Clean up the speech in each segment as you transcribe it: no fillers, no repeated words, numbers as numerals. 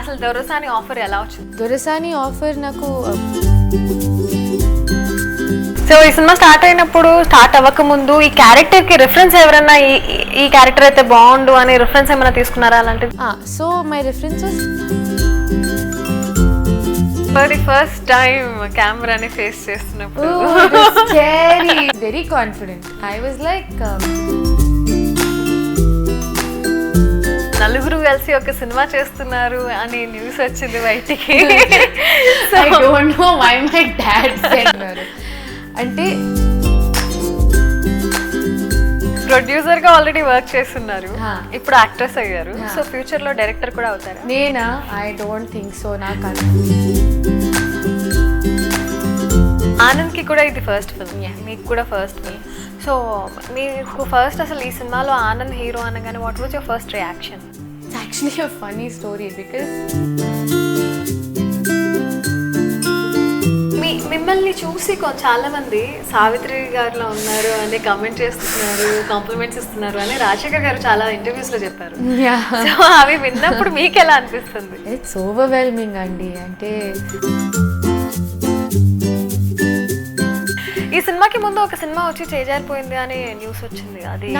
అసలు దొరసాని ఆఫర్ ఎలా వచ్చింది? దొరసాని ఆఫర్ నాకు సో ఈ సినిమా స్టార్ట్ అవ్వక ముందు ఈ క్యారెక్టర్ కి రిఫరెన్స్ ఎవరైనా ఈ క్యారెక్టర్ అయితే బాగుండు అని రిఫరెన్స్ ఏమైనా తీసుకున్నారా అలాంటిది? So my references for the first time కెమెరాని ఫేస్ చేస్తున్నప్పుడు very confident. I was like నలుగురు కలిసి ఒక సినిమా చేస్తున్నారు అని న్యూస్ వచ్చింది బయటికి. I don't know why my dad said that. అంటే ప్రొడ్యూసర్ గా ఆల్రెడీ వర్క్ చేస్తున్నారు, ఇప్పుడు యాక్ట్రెస్ అయ్యారు. సో ఫ్యూచర్ లో డైరెక్టర్ కూడా అవుతారా? నేనా? I don't think so. నాకు ఆనంద్ కి కూడా ఇది ఫస్ట్ ఫిల్మ్, మీకు కూడా ఫస్ట్ ఫిల్మ్. సో మీకు ఫస్ట్ అసలు ఈ సినిమాలో ఆనంద్ హీరో అనగానే what was your first reaction? It's actually a funny story because మిమ్మల్ని చూసి చాలా మంది సావిత్రి గారిలో ఉన్నారు అని కామెంట్ చేస్తున్నారు, కాంప్లిమెంట్స్ ఇస్తున్నారు అని రాజశేఖర్ గారు చాలా ఇంటర్వ్యూస్ లో చెప్పారు. సో అవి విన్నప్పుడు మీకు ఎలా అనిపిస్తుంది? ఇట్స్ ఓవర్వెల్మింగ్ అండి. అంటే ఈ సినిమాకి ముందు ఒక సినిమా వచ్చి చేజారిపోయింది అని న్యూస్ వచ్చింది, అది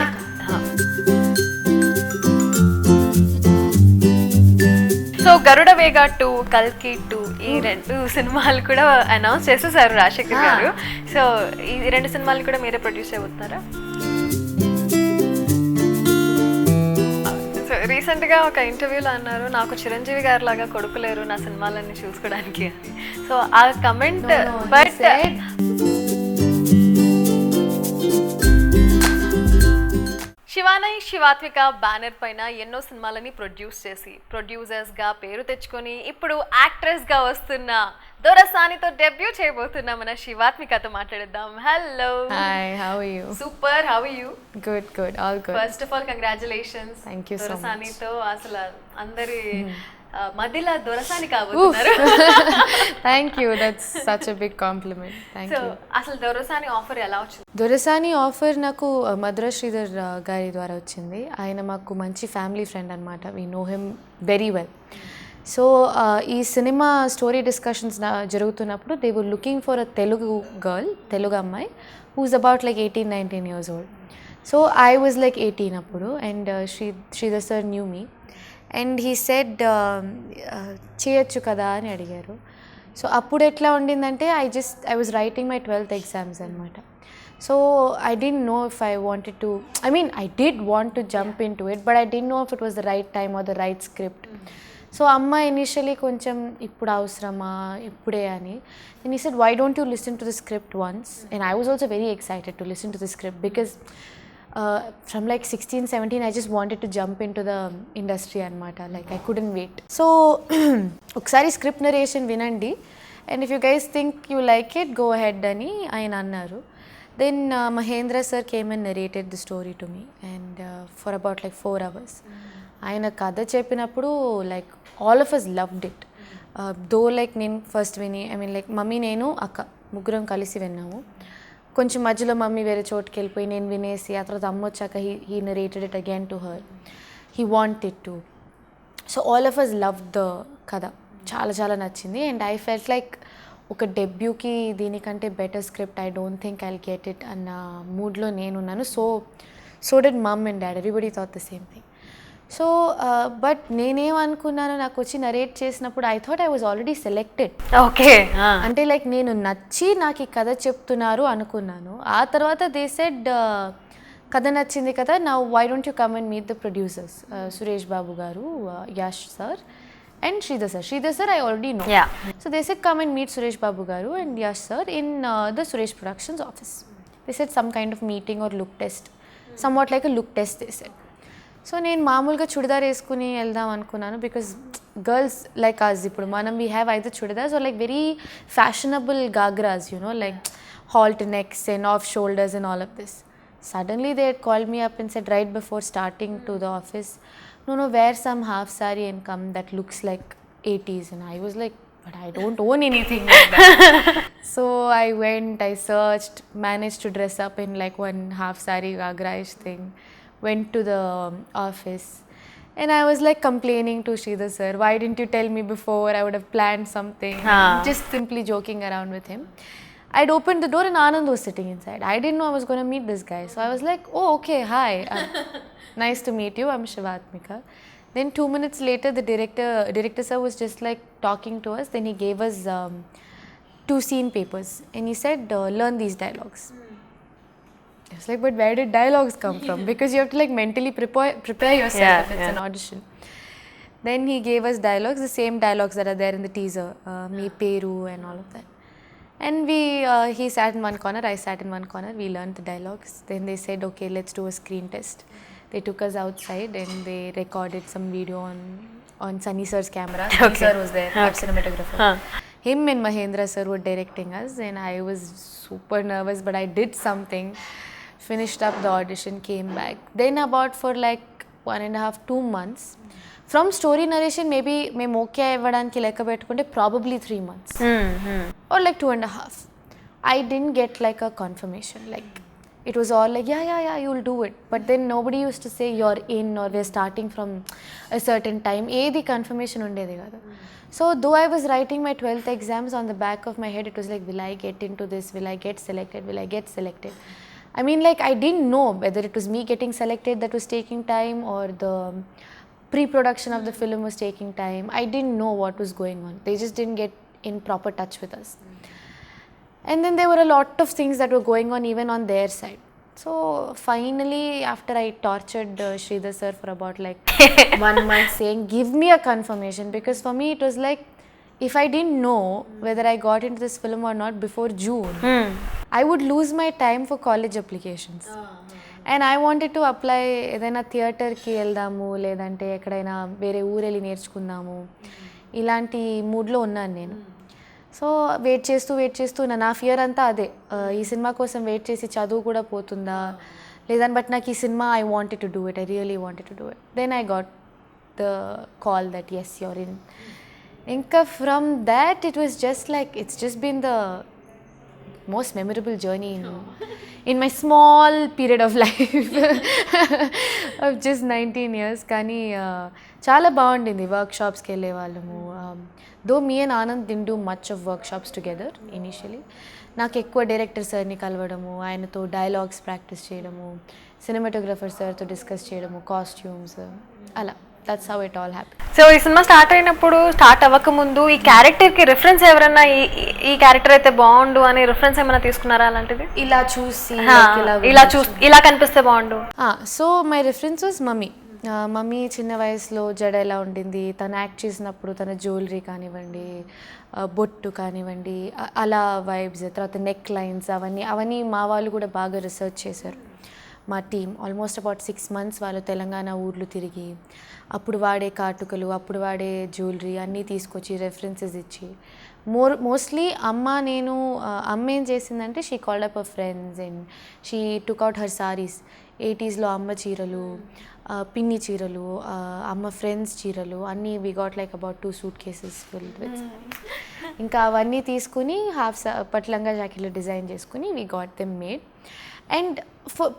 సో గరుడ వేగ 2, కల్కి 2 ఈ 2 సినిమాలు కూడా అనౌన్స్ చేసేసారు రాజశేఖర్ గారు. సో ఈ 2 సినిమాలు కూడా మీరే ప్రొడ్యూస్ చేయబోతున్నారా? సో రీసెంట్ గా ఒక ఇంటర్వ్యూలో అన్నారు, నాకు చిరంజీవి గారి లాగా కొడుకులేరు నా సినిమాలన్నీ చూసుకోవడానికి అని. సో ఆ కమెంట్ బట్ శివానయ్ శివాత్విక బ్యానర్ పైన ఎన్నో సినిమాలని ప్రొడ్యూస్ చేసి ప్రొడ్యూసర్స్గా పేరు తెచ్చుకొని ఇప్పుడు యాక్ట్రెస్గా వస్తున్న దొరసానితో డెబ్యూ చేయబోతున్నా మన శివాత్మికతో మాట్లాడదాం. Hello. Hi, how are you? Super, how are you? Good good, all good. First of all congratulations. Thank you so much. దొరసానితో అసలు అందరి మదిలా దొరసాని కాబోతున్నారు. Thank you, that's such a big compliment. Thank you. అసలు Dorasani offer ఎలా వచ్చింది? దొరసాని offer నాకు మధుర శ్రీధర్ గారి ద్వారా వచ్చింది. ఆయన మాకు మంచి ఫ్యామిలీ ఫ్రెండ్ అనమాట. We know him very well. So ఈ సినిమా స్టోరీ డిస్కషన్స్ జరుగుతున్నప్పుడు they were looking for a Telugu అమ్మాయి who's about like 18-19 years old. So I was like 18 అప్పుడు, and Sridhar sir knew me and he said చేయొచ్చు కదా అని అడిగారు. So అప్పుడు ఎట్లా ఉండిందంటే I was writing my 12th exams అనమాట. So I didn't know if I wanted to, I mean I did want to jump into it, but I didn't know if it was the right time or the right script. So అమ్మ initially కొంచెం ఇప్పుడు అవసరమా ఇప్పుడే అని. And he said, why don't you listen to the script once? And I was also very excited to listen to the script because from like 16-17 I just wanted to jump into the industry anamata, like I couldn't wait. So okkasari script narration vinandi and if you guys think you like it, go ahead ani ayana annaru. Then Mahendra sir came and narrated the story to me, and for about like 4 hours ayana kada cheppinappudu like all of us loved it. Though like నేను first విని, I mean like mummy నేను అక్క ముగ్గురం కలిసి విన్నాము. కొంచెం మధ్యలో mummy వేరే చోటుకి వెళ్ళిపోయి నేను వినేసి ఆ తర్వాత అమ్మ వచ్చాక he narrated it again to her. He wanted to. So all of us love the కథ. చాలా చాలా నచ్చింది. అండ్ ఐ ఫెల్ట్ లైక్ ఒక డెబ్యూకి దీనికంటే better script I don't think I'll get it అన్న మూడ్లో నేనున్నాను. So did mum and dad, everybody thought the same thing. So but నేనేమనుకున్నాను, నాకు వచ్చి నరేట్ చేసినప్పుడు I thought I was already selected. Okay, అంటే లైక్ నేను నచ్చి నాకు ఈ కథ చెప్తున్నారు అనుకున్నాను. ఆ తర్వాత దే సెడ్ కథ నచ్చింది కదా, నా why don't you come and meet the producers, Suresh Babu గారు, Yash sir and Sridhar sir I already know. Yeah. So they said come and meet Suresh Babu garu and Yash sir in the Suresh Productions office. They said some kind of meeting or look test, somewhat like a look test they said. So నేను మామూలుగా చుడిదార్ వేసుకుని వెళ్దాం అనుకున్నాను because girls like us ఇప్పుడు మనం we have either chudidars or like very fashionable ghagras, like halt necks and off shoulders and all of this. Suddenly they had called me up and said right before starting to the office, no, wear some half saree and come that looks like 80s. And I was like, but I don't own anything like that. So I went, I searched, managed to dress up in like one half saree gagra-ish thing. Went to the office And I was like complaining to Sridhar sir, why didn't you tell me before? I would have planned something. Just simply joking around with him. I'd opened the door and Anand was sitting inside. I didn't know I was going to meet this guy. So I was like, oh, okay, hi. Nice to meet you. I'm Shivatmika. Then 2 minutes later, the director sir was just like talking to us. Then he gave us 2 scene papers. And he said, learn these dialogues. I was like, but where did dialogues come from? Because you have to like mentally prepare yourself if it's an audition. Then he gave us dialogues, the same dialogues that are there in the teaser, me Peru and all of that. And he sat in one corner, I sat in one corner, we learned the dialogues. Then they said, okay, let's do a screen test. They took us outside and they recorded some video on Sunny sir's camera. Sunny sir was there, our cinematographer. Him and Mahendra sir were directing us and I was super nervous, but I did something. Finished up the audition, came back. Then about for like 1.5, 2 months. From story narration, maybe మేము okay ఇవ్వడానికి లెక్క పెట్టుకుంటే probably 3 months. Or like 2.5. I didn't get like a confirmation. Like it was all like, yeah, you'll do it. But then nobody used to say you're in or we're starting from a certain time. ఏది confirmation ఉండేది కాదు. So though I was writing my 12th exams, on the back of my head it was like, will I get into this? Will I get selected? Will I get selected? I mean, like, I didn't know whether it was me getting selected that was taking time or the pre-production of the film was taking time. I didn't know what was going on. They just didn't get in proper touch with us. And then there were a lot of things that were going on even on their side. So finally, after I tortured Sridhar sir for about like 1 month saying, give me a confirmation, because for me it was like, if I didn't know whether I got into this film or not before June, I would lose my time for college applications. And I wanted to apply ఏదైనా థియేటర్కి వెళ్దాము లేదంటే ఎక్కడైనా వేరే ఊరెళ్ళి నేర్చుకుందాము ఇలాంటి మూడ్లో ఉన్నాను నేను. సో వెయిట్ చేస్తూ నా ఫియర్ అంతా అదే, ఈ సినిమా కోసం వెయిట్ చేసి చదువు కూడా పోతుందా లేదని. బట్ నాకు ఈ cinema I wanted to do it, I really wanted to do it. Then I got the call that yes you're in. ఇంకా from that it was just like, it's just been the most memorable journey in my small period of life of just 19 years. కానీ చాలా బాగుండింది. వర్క్షాప్స్కి వెళ్ళే వాళ్ళము. Though me and Anand didn't do much of workshops together initially. నాకు ఎక్కువ director సార్ని కలవడము, ఆయనతో డైలాగ్స్ ప్రాక్టీస్ చేయడము, సినిమాటోగ్రఫర్ సార్తో డిస్కస్ చేయడము, కాస్ట్యూమ్స్, అలా. That's how it all happened. So ఈ సినిమా స్టార్ట్ అయినప్పుడు, స్టార్ట్ అవ్వకముందు ఈ క్యారెక్టర్కి రిఫరెన్స్ ఎవరన్నా ఈ క్యారెక్టర్ అయితే బాగుండు అని రిఫరెన్స్ ఏమైనా తీసుకున్నారా అలాంటిది? ఇలా చూసి ఇలా కనిపిస్తే బాగుండు. So my reference was mummy చిన్న వయసులో జడ ఎలా ఉండింది, తను యాక్ట్ చేసినప్పుడు తన జ్యువెలరీ కానివ్వండి, బొట్టు కానివ్వండి, అలా వైబ్స్, తర్వాత నెక్ లైన్స్, అవన్నీ మా వాళ్ళు కూడా బాగా రీసెర్చ్ చేశారు. మా టీమ్ ఆల్మోస్ట్ అబౌట్ 6 months వాళ్ళు తెలంగాణ ఊర్లు తిరిగి అప్పుడు వాడే కాటుకలు, అప్పుడు వాడే జ్యువెలరీ అన్నీ తీసుకొచ్చి రెఫరెన్సెస్ ఇచ్చి, మోస్ట్లీ అమ్మ ఏం చేసిందంటే, she called up our friends and she took out her saris. 80s అమ్మ చీరలు, పిన్ని చీరలు, అమ్మ ఫ్రెండ్స్ చీరలు అన్నీ we got like about 2 suitcases filled with. ఇంకా అవన్నీ తీసుకుని పట్లంగా జాకెట్లు డిజైన్ చేసుకుని we got them made. And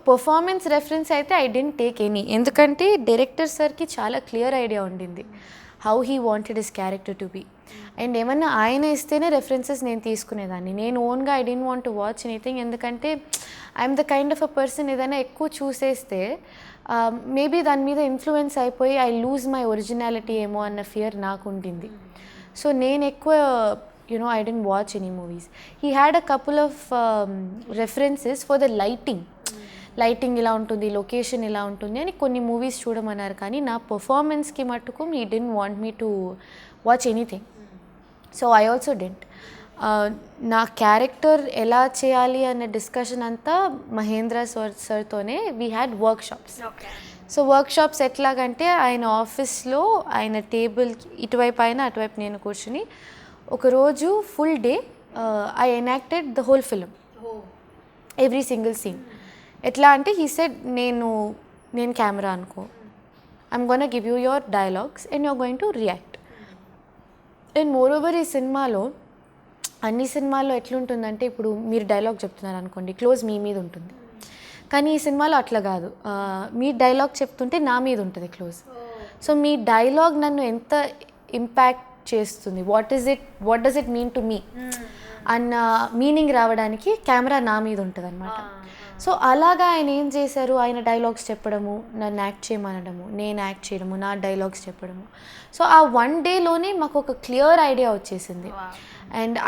performance reference అయితే ఐ డెంట్ టేక్ ఎనీ, ఎందుకంటే డైరెక్టర్ సార్కి చాలా క్లియర్ ఐడియా ఉండింది how he wanted his character to be. And ఏమన్నా ఆయన ఇస్తేనే రెఫరెన్సెస్ నేను తీసుకునేదాన్ని. నేను ఓన్గా I didn't want to watch anything, ఎందుకంటే I'm the kind of a person ఏదైనా ఎక్కువ చూసేస్తే మేబీ దాని మీద ఇన్ఫ్లుయెన్స్ అయిపోయి ఐ లూజ్ మై ఒరిజినాలిటీ ఏమో అన్న ఫియర్ నాకు ఉండింది. సో నేను ఎక్కువ I didn't watch any movies. He had a couple of references for the lighting ఇలా ఉంటుంది, లొకేషన్ ఇలా ఉంటుంది అని కొన్ని మూవీస్ చూడమన్నారు. కానీ నా పర్ఫార్మెన్స్కి మట్టుకు he didn't want me to watch anything. So I also didn't. నా క్యారెక్టర్ ఎలా చేయాలి అనే డిస్కషన్ అంతా మహేంద్ర సార్తోనే we had workshops. So workshops ఎట్లాగంటే, ఆయన ఆఫీస్లో ఆయన టేబుల్ ఇటువైపు ఆయన అటువైపు నేను కూర్చుని ఒకరోజు full day I enacted the whole film, every single scene. ఎట్లా అంటే హీ సెడ్, నేను కెమెరా అనుకో, I'm gonna give you your dialogues and you're going to react. And moreover ఈ సినిమాలో, అన్ని సినిమాల్లో ఎట్లుంటుందంటే, ఇప్పుడు మీరు డైలాగ్ చెప్తున్నారు అనుకోండి, క్లోజ్ మీ మీద ఉంటుంది. కానీ ఈ సినిమాలో అట్లా కాదు, మీ డైలాగ్ చెప్తుంటే నా మీద ఉంటుంది క్లోజ్. సో మీ డైలాగ్ నన్ను ఎంత ఇంపాక్ట్ చేస్తుంది, what does it mean to me అన్న మీనింగ్ రావడానికి కెమెరా నా మీద ఉంటుంది అనమాట. సో అలాగా ఆయన ఏం చేశారు, ఆయన డైలాగ్స్ చెప్పడము, నన్ను యాక్ట్ చేయమనడము, నేను యాక్ట్ చేయడము, నా డైలాగ్స్ చెప్పడము. సో ఆ 1 డేలోనే మాకు ఒక క్లియర్ ఐడియా వచ్చేసింది. And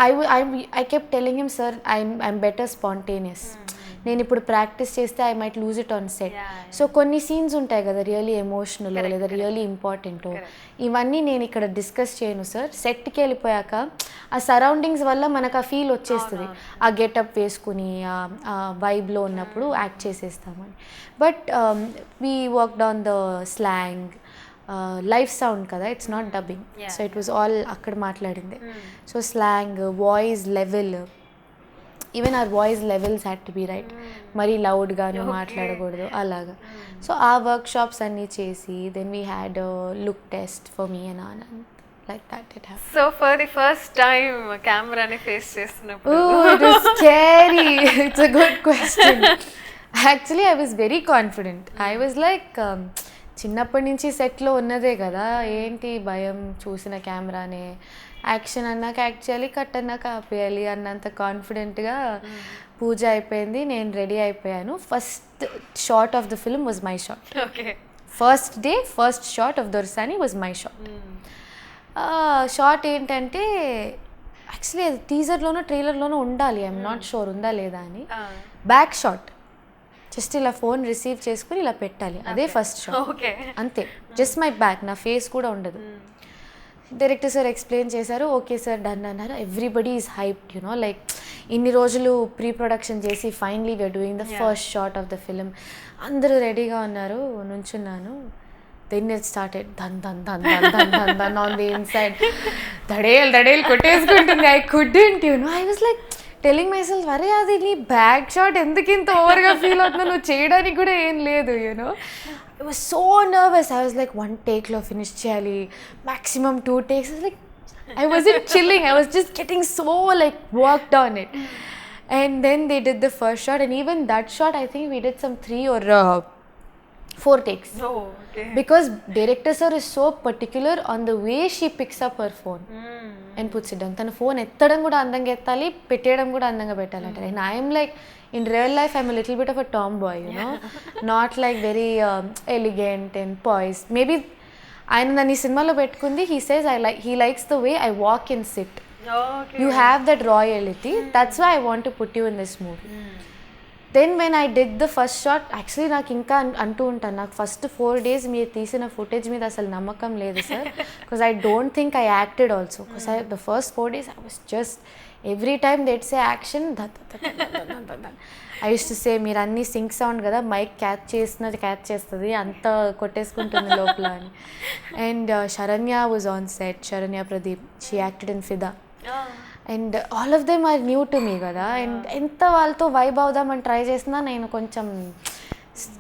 I kept telling him, sir I'm better spontaneous. నేను ఇప్పుడు ప్రాక్టీస్ చేస్తే I might lose it on set. So కొన్ని సీన్స్ ఉంటాయి కదా రియలీ ఎమోషనల్ లేదా రియలీ ఇంపార్టెంట్, ఇవన్నీ నేను ఇక్కడ డిస్కస్ చేయను సార్. సెట్కి వెళ్ళిపోయాక ఆ సరౌండింగ్స్ వల్ల మనకు ఆ ఫీల్ వచ్చేస్తుంది, ఆ గెటప్ వేసుకుని ఆ వైబ్లో ఉన్నప్పుడు యాక్ట్ చేసేస్తామని. But we worked on the slang, live sound కదా, it's not dubbing. So it was all అక్కడ మాట్లాడింది. So slang, voice level, even our voice levels had to be right. మరీ లౌడ్గాను మాట్లాడకూడదు అలాగా. సో ఆ వర్క్షాప్స్ అన్నీ చేసి then we had look test for me and Anand. Like that it happened. So for the first time కెమెరాని face చేస్తున్నప్పుడు It was scary. It's a good question. Actually I was very confident. I was like చిన్నప్పటి నుంచి సెట్లో ఉన్నదే కదా, ఏంటి భయం, చూసిన కెమెరానే, యాక్షన్ అన్నాక యాక్ట్ చేయాలి, కట్ అన్నాక ఆపేయాలి అన్నంత కాన్ఫిడెంట్గా పూజ అయిపోయింది, నేను రెడీ అయిపోయాను. First shot of the film was my shot. Okay, first day first shot of Dorasani was my shot. Shot ఏంటంటే యాక్చువల్లీ అది టీజర్లోనో ట్రైలర్లోనో ఉండాలి, ఐఎమ్ నాట్ షూర్ ఉందా లేదా అని. బ్యాక్ షాట్, జస్ట్ ఇలా ఫోన్ రిసీవ్ చేసుకుని ఇలా పెట్టాలి, అదే ఫస్ట్ షాట్ అంతే. జస్ట్ మై బ్యాక్, నా ఫేస్ కూడా ఉండదు. డైరెక్టర్ సార్ ఎక్స్ప్లెయిన్ చేశారు, ఓకే సార్ డన్ అన్నారు. Everybody is hyped, you know, like ఇన్ని రోజులు ప్రీ ప్రొడక్షన్ చేసి finally we are doing the first shot of the film. అందరూ రెడీగా ఉన్నారు, నుంచున్నాను. Then it started dun dun dun dun dun dun dun on the inside. దడేలు కొట్టేసుకుంటుంది. I couldn't, you know. I was like telling myself, అరే అది నీ back shot ఎందుకు ఇంత ఓవర్గా feel అవుతుందో, నువ్వు చేయడానికి కూడా ఏం లేదు, you know. I was so nervous. I was like 1 takeలో ఫినిష్ చేయాలి, maximum 2 takes. I wasn't chilling. I was just getting so like worked on it. And then they did the first shot, and even that shot I think we did some 3 or 4 takes. Oh, okay. Because director sir is so particular on the way she picks up her phone and puts it down. తన phone ఎత్తడం కూడా అందంగా ఎత్తాలి, పెట్టేయడం కూడా అందంగా పెట్టాలంట. And I am like, in real life I'm a little bit of a tomboy, you know. Not like very elegant and poised. Maybe ఆయన నన్ను ఈ సినిమాలో పెట్టుకుంది, he likes the way I walk and sit. Okay. You have that royalty. That's why I want to put you in this movie. Then when I did the first shot, actually నాకు ఇంకా అంటూ ఉంటాను, నాకు first 4 days మీరు తీసిన footage మీద అసలు నమ్మకం లేదు sir, because I don't think I acted also. Because the first 4 days I was just every time they say action I use to say, మీరు అన్నీ సింక్ సౌండ్ కదా, మైక్ క్యాచ్ చేస్తుంది, అంత కొట్టేసుకుంటుంది లోపల అని. And Saranya was on set, Saranya Pradeep, she acted in Fidaa. And all of them are new to me కదా. And ఎంత వాళ్ళతో వైబ్ అవుదామని ట్రై చేసినా నేను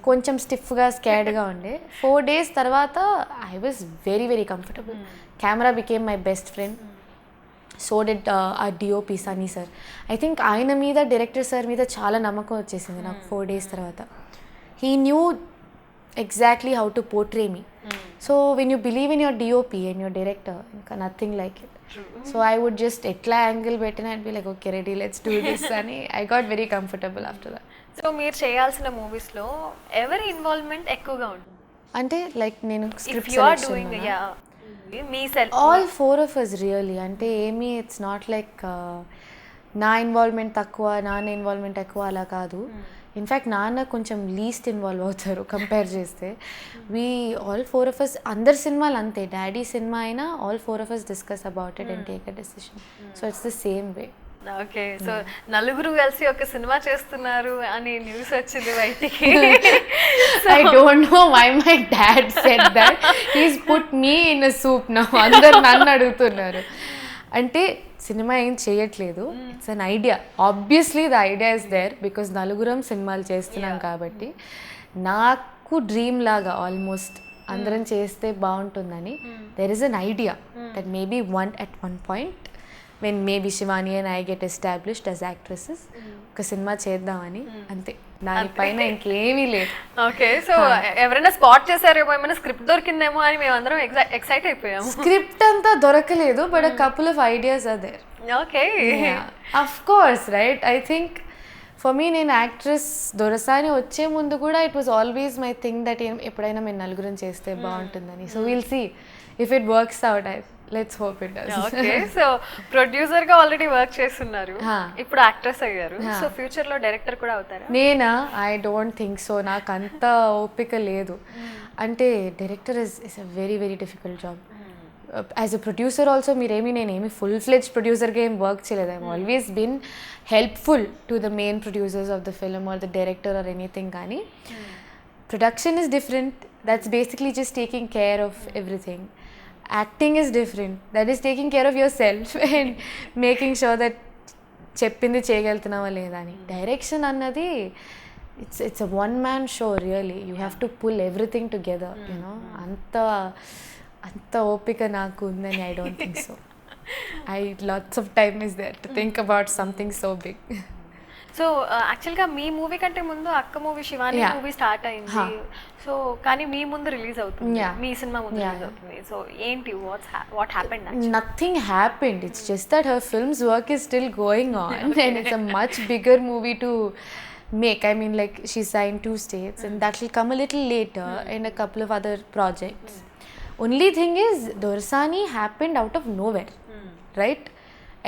కొంచెం స్టిఫ్గా స్కేర్డ్గా ఉండే. 4 days తర్వాత I was very very comfortable. Camera became my best friend. So did ఆ DOP Sunny sir. I think ఆయన మీద, డైరెక్టర్ సార్ మీద చాలా నమ్మకం వచ్చేసింది నాకు 4 days తర్వాత. He knew exactly how to portray me. So when you believe in your DOP and your director, nothing like it. So I would just etla angle bettina and be like, okay ready, let's do this. And I got very comfortable after that. So మీరు చేయాల్సిన movies లో ఎవరి involvement ఎక్కువగా ఉంటుంది అంటే like నేను script if you are doing me self all 4 of us really అంటే ఏమీ ఇట్స్ నాట్ లైక్ నా ఇన్వాల్వ్మెంట్ తక్కువ, నాన్న ఇన్వాల్వ్మెంట్ ఎక్కువ అలా కాదు. ఇన్ఫ్యాక్ట్ నాన్న కొంచెం లీస్ట్ ఇన్వాల్వ్ అవుతారు కంపేర్ చేస్తే. వీ ఆల్ 4 of us, అందరి సినిమాలు అంతే, డాడీ సినిమా అయినా all 4 of us discuss about it and take a decision. So it's the same way. Okay, so నలుగురు కలిసి ఒక సినిమా చేస్తున్నారు అని న్యూస్ వచ్చింది బయటికి. I don't know why my dad said that. He's put me in a soup now. అందరు నన్ను అడుగుతున్నారు. అంటే సినిమా ఏం చేయట్లేదు, it's an idea. Obviously the idea is there because నలుగురం సినిమాలు చేస్తున్నాం కాబట్టి. నాకు డ్రీమ్ లాగా ఆల్మోస్ట్ అందరం చేస్తే బాగుంటుందని there is an idea that maybe at one point when maybe Shivani and I get established as actresses ఒక సినిమా చేద్దామని, అంతే. దానిపైన ఇంకేమీ లేదు. ఓకే, సో ఎవరైనా స్పాట్ చేశారేమో, ఏమైనా స్క్రిప్ట్ దొరికిందేమో అని మేమందరం ఎక్సైట్ అయిపోయాము. స్క్రిప్ట్ అంతా దొరకలేదు, but a couple of ideas are there. Okay, of course, right. I think for me, నేను యాక్ట్రెస్ దొరసాని వచ్చే ముందు కూడా it was always my thing that ఎప్పుడైనా మేము నలుగురం చేస్తే బాగుంటుందని. So will see if it works out. Let's hope it does. Okay, so producer గా ఆల్రెడీ వర్క్ చేస్తున్నారు, ఇప్పుడు యాక్ట్రెస్ అయ్యారు. సో ఫ్యూచర్ లో డైరెక్టర్ కూడా అవుతారా? నేనా? I don't think so. నాకు అంత ఓపిక లేదు. అంటే director is a very very difficult job. As a producer also నేనేమి ఫుల్ ఫ్లెడ్జ్ ప్రొడ్యూసర్గా ఏం వర్క్ చేయలేదు. I always been helpful to the main producers of the film or the director or anything. కానీ production is different. That's basically just taking care of everything. Acting is different. That is taking care of yourself and making sure that చెప్పింది చేయగలుగుతున్నావా లేదా అని. Direction అన్నది it's a one man show really. You have to pull everything together, you know. అంత ఓపిక నాకు ఉందని I don't think so. Lots of time is there to think about something so big. So యాక్చువల్గా మీ movie కంటే ముందు అక్క movie Shivani movie start అయింది. So కానీ మీ ముందు రిలీజ్ అవుతుంది, మీ సినిమా ముందు రిలీజ్ అవుతుంది. సో ఏంటి, what happened? Nothing happened. It's just that her film's work is still going on and it's a much bigger movie to make. I mean, like, she signed 2 states and that will come a little later and a couple of other projects. Only thing is, Dorsani happened out of nowhere, right?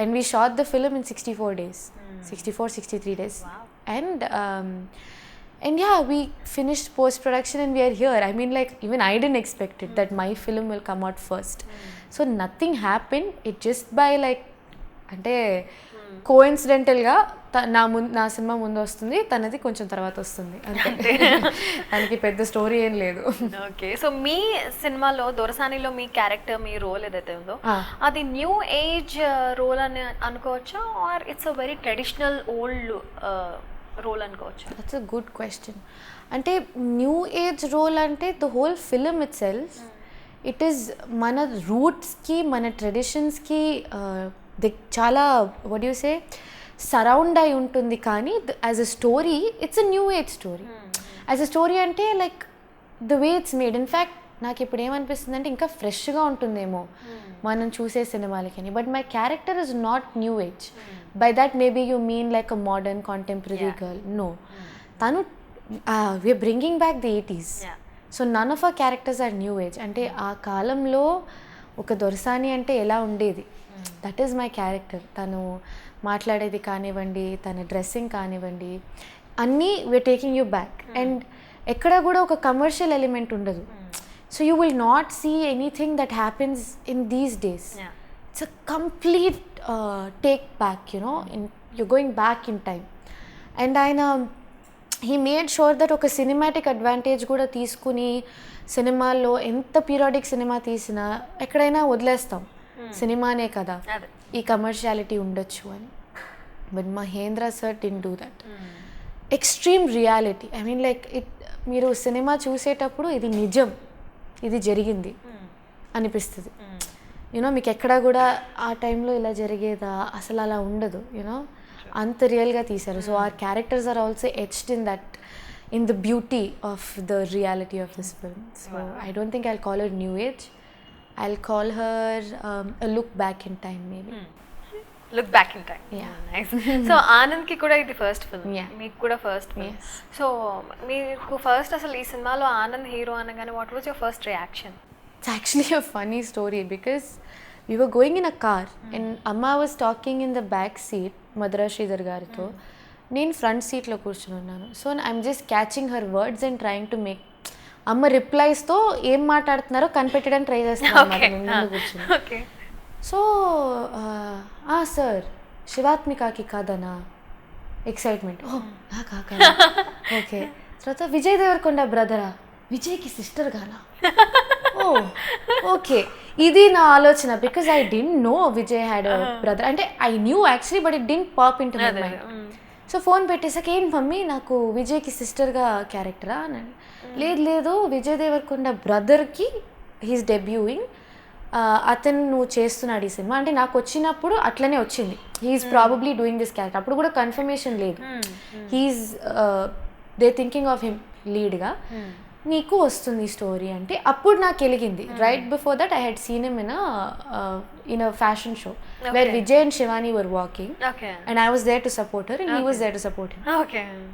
And we shot the film in 64 days. 63 days. Wow. And yeah, we finished post production and we are here. I mean, like, even I didn't expect it that my film will come out first. So nothing happened. It just by like అంటే కోఇన్సిడెంటల్గా నా cinema ముందు వస్తుంది, తనది కొంచెం తర్వాత వస్తుంది అంతే. దానికి పెద్ద స్టోరీ ఏం లేదు. ఓకే, సో మీ సినిమాలో దొరసానిలో మీ క్యారెక్టర్, మీ రోల్ ఏదైతే ఉందో అది న్యూ ఏజ్ రోల్ అని అనుకోవచ్చా, or it's a very traditional old role అనుకోవచ్చా? That's a good question. అంటే న్యూ ఏజ్ రోల్ అంటే the whole film itself, it is మన రూట్స్కి, మన ట్రెడిషన్స్కి చాలా వాట్ యు సే సరౌండ్ అయి ఉంటుంది. కానీ as a story it's a new age story. As a story అంటే like the way it's made, in fact నాకు ఇప్పుడు ఏమనిపిస్తుంది అంటే ఇంకా ఫ్రెష్గా ఉంటుందేమో మనం చూసే సినిమాలకి. But my character is not new age. By that maybe you mean like a modern contemporary girl. No, తను we're bringing back the 80s. So none of our characters are new age. అంటే ఆ కాలంలో ఒక దొరసాని అంటే ఎలా ఉండేది, that is my character. తను మాట్లాడేది కానివ్వండి, తన డ్రెస్సింగ్ కానివ్వండి, అన్నీ we are taking you back. And ఎక్కడ కూడా ఒక కమర్షియల్ ఎలిమెంట్ ఉండదు. So you will not see anything that happens in these days. It's a complete take back, you know, you're going back in time. And he made sure that ఒక cinematic advantage కూడా తీసుకుని సినిమాల్లో ఎంత periodic cinema తీసినా ఎక్కడైనా వదిలేస్తాం, సినిమానే కదా, ఈ కమర్షియాలిటీ ఉండొచ్చు అని. But Mahendra sir didn't do that. Extreme reality. I mean like మీరు సినిమా చూసేటప్పుడు ఇది నిజం, ఇది జరిగింది అనిపిస్తుంది. యూనో, మీకు ఎక్కడా కూడా ఆ టైంలో ఇలా జరిగేదా, అసలు అలా ఉండదు. యూనో, అంత రియల్గా తీశారు. So our characters are also etched in that, in the beauty of the reality of this film. So I don't think I'll call her new age. I'll call her a look back in time, maybe. Look back in time. Yeah. Nice. So Anand కి కూడా ఇది first film, మీకు కూడా first film. So మీకు first అసలు ఈ సినిమాలో Anand hero అనగానే what was your first reaction? It's actually a funny story because we were going in a car and Amma was talking in the back seat, Madhura Sridhar garito. నేను front సీట్లో కూర్చుని ఉన్నాను. So I'm just catching her words and trying to make అమ్మ రిప్లైస్తో ఏం మాట్లాడుతున్నారో కనిపెట్టడానికి try చేస్తాను కూర్చుని. So sir శివాత్మికకి కాదనా, excitement, ఓ నాకా, ఓకే. తర్వాత విజయ్ దేవరకొండ బ్రదరా, విజయ్కి సిస్టర్ గానా, ఓ ఓకే. ఇది నా ఆలోచన, because I didn't know Vijay had a brother. అంటే I knew actually, but it didn't pop in to my mind. So phone పెట్టేసాక, ఏంటి మమ్మీ నాకు విజయ్కి సిస్టర్గా క్యారెక్టరా అని. లేదు విజయ్ దేవరకొండ బ్రదర్కి హీస్ డెబ్యూయింగ్, అతను నువ్వు చేస్తున్నాడు ఈ సినిమా అంటే నాకు వచ్చినప్పుడు అట్లనే వచ్చింది. He's probably doing this character. అప్పుడు కూడా కన్ఫర్మేషన్ లేదు. He's they thinking of him లీడ్గా. నీకు వస్తుంది ఈ స్టోరీ అంటే అప్పుడు నాకు వెలిగింది. Right before that I had seen him in a fashion show where Vijay and Shivani were walking and I was there to support her and he was there to support him.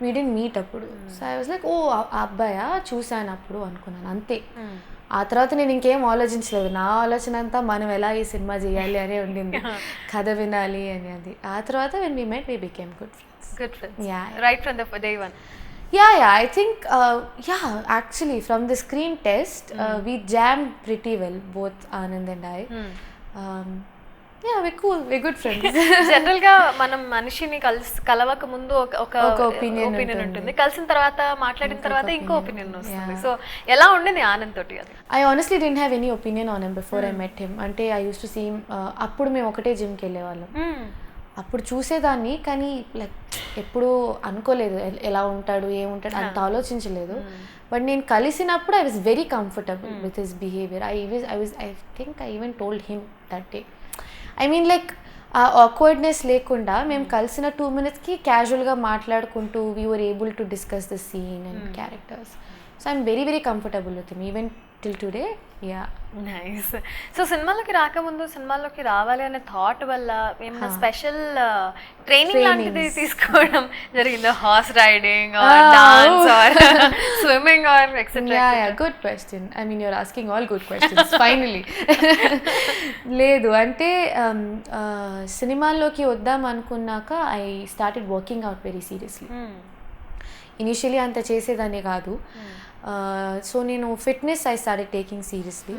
We didn't meet అప్పుడు. So I was like oh ఆ అబ్బాయా చూశాను అప్పుడు అనుకున్నాను అంతే. ఆ తర్వాత నేను ఇంకేం ఆలోచించలేదు. నా ఆలోచన అంతా మనం ఎలా ఈ సినిమా చేయాలి అనే ఉండింది, కథ వినాలి అని. అది ఆ తర్వాత when we met we became good friends. Right from the day one. Yeah, I think actually from the screen test we jammed pretty well, both Anand and I. Yeah, we're cool, we're good friends. General గా మనం మనిషిని కలవక ముందు ఒక opinion ఉంటుంది, కలిసిన తర్వాత మాట్లాడిన తర్వాత ఇంకో ఒపీనియన్ వస్తుంది. సో ఎలా ఉండింది ఆనంద్ తోటి అది? I honestly didn't have any opinion on him before I met him. అంటే I used to see him, అప్పుడు మేము ఒకటే జిమ్కి వెళ్ళేవాళ్ళం. అప్పుడు చూసేదాన్ని కానీ లైక్ ఎప్పుడు అనుకోలేదు ఎలా ఉంటాడు ఏముంటాడు అంత ఆలోచించలేదు. బట్ నేను కలిసినప్పుడు I was very comfortable with his behaviour. I think I even told him that day. I mean like ఆ ఆక్వర్డ్నెస్ లేకుండా మేము కలిసిన 2 minutesకి క్యాజువల్గా మాట్లాడుకుంటూ we were able to discuss the scene and characters. So I'm very very comfortable with him even till today. Nice. So సినిమాలోకి రాకముందు సినిమాలోకి రావాలి అనే థాట్ వల్ల ఏమైనా స్పెషల్ ట్రైనింగ్ లాంటిది తీసుకోవడం జరిగిందా? Horse riding or dance or swimming or etcetera? Yeah, good question. I mean, you're asking all good questions finally. లేదు అంటే సినిమాల్లోకి వద్దాం అనుకున్నాక I started working out very seriously. Initially అంత చేసేదాన్ని కాదు. సో నేను fitness I started taking seriously.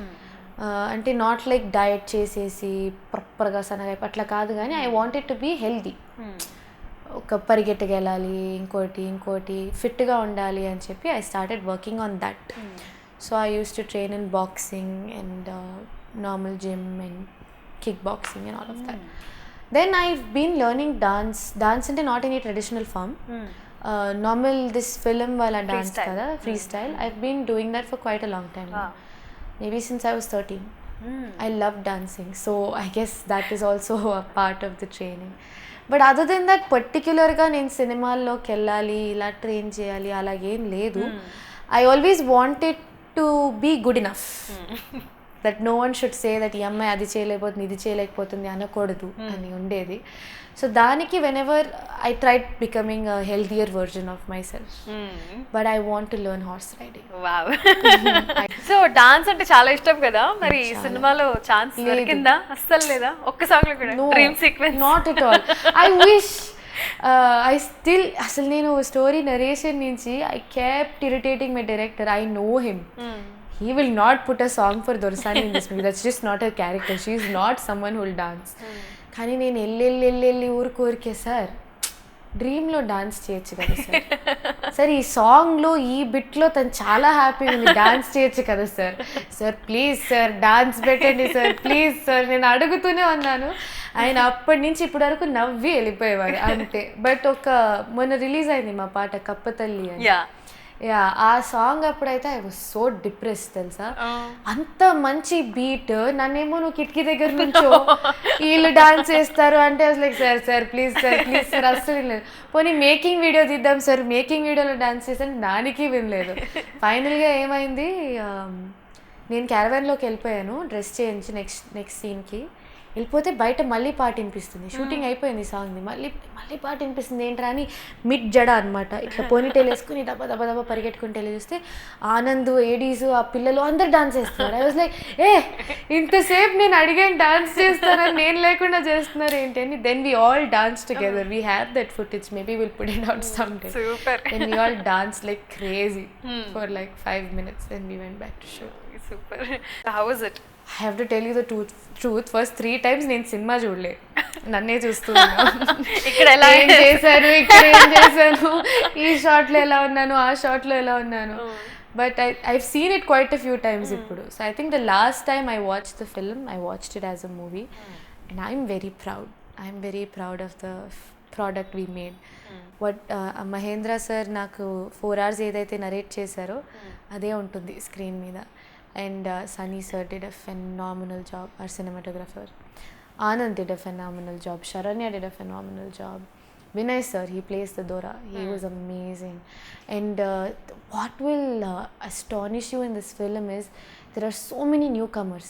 అంటే నాట్ లైక్ డయట్ చేసేసి ప్రాపర్గా సన్నగా అట్లా కాదు, కానీ I wanted to be healthy. ఒక పరిగెట్టగెళ్ళాలి, ఇంకోటి ఫిట్గా ఉండాలి అని చెప్పి I started working on that. So I use to train in boxing and normal gym and kickboxing and all of that. Then I've been learning dance అంటే not any traditional form, normal this film wala dance kada, freestyle. I've been doing that for quite a long time now. Maybe since I was 13. I love dancing, so I guess that is also a part of the training. But other than that particular ga nen cinemalloki ellali ila train cheyali alagem ledu. I always wanted to be good enough that no one should say that ఈ అమ్మాయి అది చేయలేకపోతుంది ఇది చేయలేకపోతుంది అనకూడదు అని ఉండేది. So దానికి whenever I tried becoming a healthier version of my self, but I want to learn horse riding. Wow. So dance అంటే చాలా ఇష్టం కదా, మరి సినిమాలో ఛాన్స్ దొరికిందా? అస్సలు లేదా? ఒక్క సాంగ్ లో కూడా dream sequence? Not at all. I wish I still అసలు నేను స్టోరీ నరేషన్ నుంచి I kept irritating my director. I know him. He will not put a song for Dorsani in this movie. That's just not her character. She is not someone who will dance. కానీ నేను వెళ్ళి ఊరికే sir డ్రీమ్లో dance చేయొచ్చు కదా sir, sir ఈ సాంగ్లో ఈ బిట్లో తను చాలా హ్యాపీగా ఉంది, డాన్స్ చేయొచ్చు కదా sir, sir please sir dance పెట్టండి సార్ ప్లీజ్ సార్. నేను అడుగుతూనే ఉన్నాను. ఆయన అప్పటి నుంచి ఇప్పటి వరకు నవ్వి వెళ్ళిపోయేవారు అంతే. బట్ మొన్న రిలీజ్ అయింది మా పాట కప్పతల్లి అని. ఆ సాంగ్ అప్పుడైతే ఐ వాజ్ సో డిప్రెస్ తెలుసా. అంత మంచి బీట్, నన్నేమో నువ్వు కిటికీ దగ్గర నుంచో వీళ్ళు డాన్స్ చేస్తారు అంటే లైక్ సార్ ప్లీజ్ సార్ అస్సలు వినలేదు. పోనీ మేకింగ్ వీడియో తీద్దాం సార్, మేకింగ్ వీడియోలో డాన్స్ చేసాను, దానికి వినలేదు. ఫైనల్గా ఏమైంది, నేను క్యారవాన్లోకి వెళ్ళిపోయాను డ్రెస్ చేయించి నెక్స్ట్ సీన్కి. వెళ్ళిపోతే బయట మళ్ళీ పాట వినిపిస్తుంది, షూటింగ్ అయిపోయింది సాంగ్ది, మళ్ళీ పాట వినిపిస్తుంది. ఏంట్రా అని మిడ్ జడ అనమాట, ఇట్లా పోనీటైల్ వేసుకుని దబ్బ పరిగెట్టుకుంటే వెళ్ళి చూస్తే ఆనంద్, ఏడీస్, ఆ పిల్లలు అందరు డాన్స్ చేస్తున్నారు. ఐ వాజ్ లైక్ ఇంతసేపు నేను అడిగాను డాన్స్ చేస్తానని, నేను లేకుండా చేస్తున్నారు ఏంటి అని. Then we all dance together. We have that footage. Maybe we'll put it out someday. Super. Then we all danced like crazy for like 5 minutes. Then we went back to shoot. Super. How was it? I have to tell you the truth. First 3 times నేను cinema చూడలే, నన్నే చూస్తున్నాను. ఇక్కడ ఎలా ఏం చేశాను, ఇక్కడ ఏం చేశాను, ఈ షాట్లో ఎలా ఉన్నాను, ఆ షాట్లో ఎలా ఉన్నాను. But I've seen it quite a few times ఇప్పుడు. So I think the last time I watched the film, I watched it as a movie. And I'm very proud of the product we made. What Mahendra sir నాకు 4 hours ఏదైతే narrate చేశారో అదే ఉంటుంది screen మీద. And Sunny sir did a phenomenal job, our cinematographer. Anand did a phenomenal job. Sharanya did a phenomenal job. Vinay sir, he plays the Dora. He was amazing. And what will astonish you in this film is there are so many newcomers.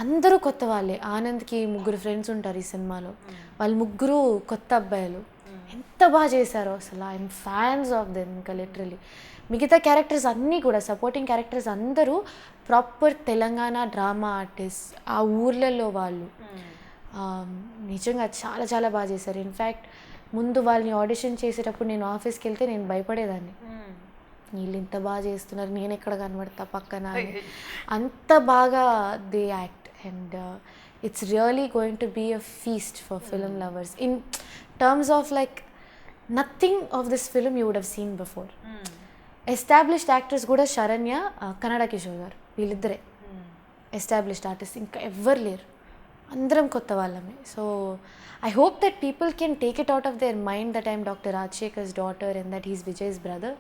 అందరూ కొత్త వాళ్ళే. ఆనంద్కి 3 friends ఉంటారు ఈ సినిమాలో. వాళ్ళు 3 కొత్త అబ్బాయిలు. ఎంత బాగా చేశారో అసలు. ఐఎమ్ ఫ్యాన్స్ ఆఫ్ దెమ్ ఇంకా లిటరలీ. మిగతా క్యారెక్టర్స్ అన్నీ కూడా సపోర్టింగ్ క్యారెక్టర్స్ అందరూ ప్రాపర్ తెలంగాణ డ్రామా ఆర్టిస్ట్, ఆ ఊర్లలో వాళ్ళు. నిజంగా చాలా చాలా బాగా చేశారు. ఇన్ఫ్యాక్ట్ ముందు వాళ్ళని ఆడిషన్ చేసేటప్పుడు నేను ఆఫీస్కి వెళ్తే నేను భయపడేదాన్ని, వీళ్ళు ఇంత బాగా చేస్తున్నారు, నేను ఎక్కడ కనబడతా పక్కన అని. అంత బాగా they act. And it's really going to be a feast for film lovers in terms of like nothing of this film you would have seen before. Established actors కూడా శరణ్య, కన్నడ కిషోర్ గారు, వీళ్ళిద్దరే ఎస్టాబ్లిష్డ్ ఆర్టిస్ట్. ఇంకా ఎవ్వరు లేరు, అందరం కొత్త వాళ్ళమే. So I hope that people can take it out of their mind that I'm Dr. Rajshekar's daughter and that he's Vijay's brother,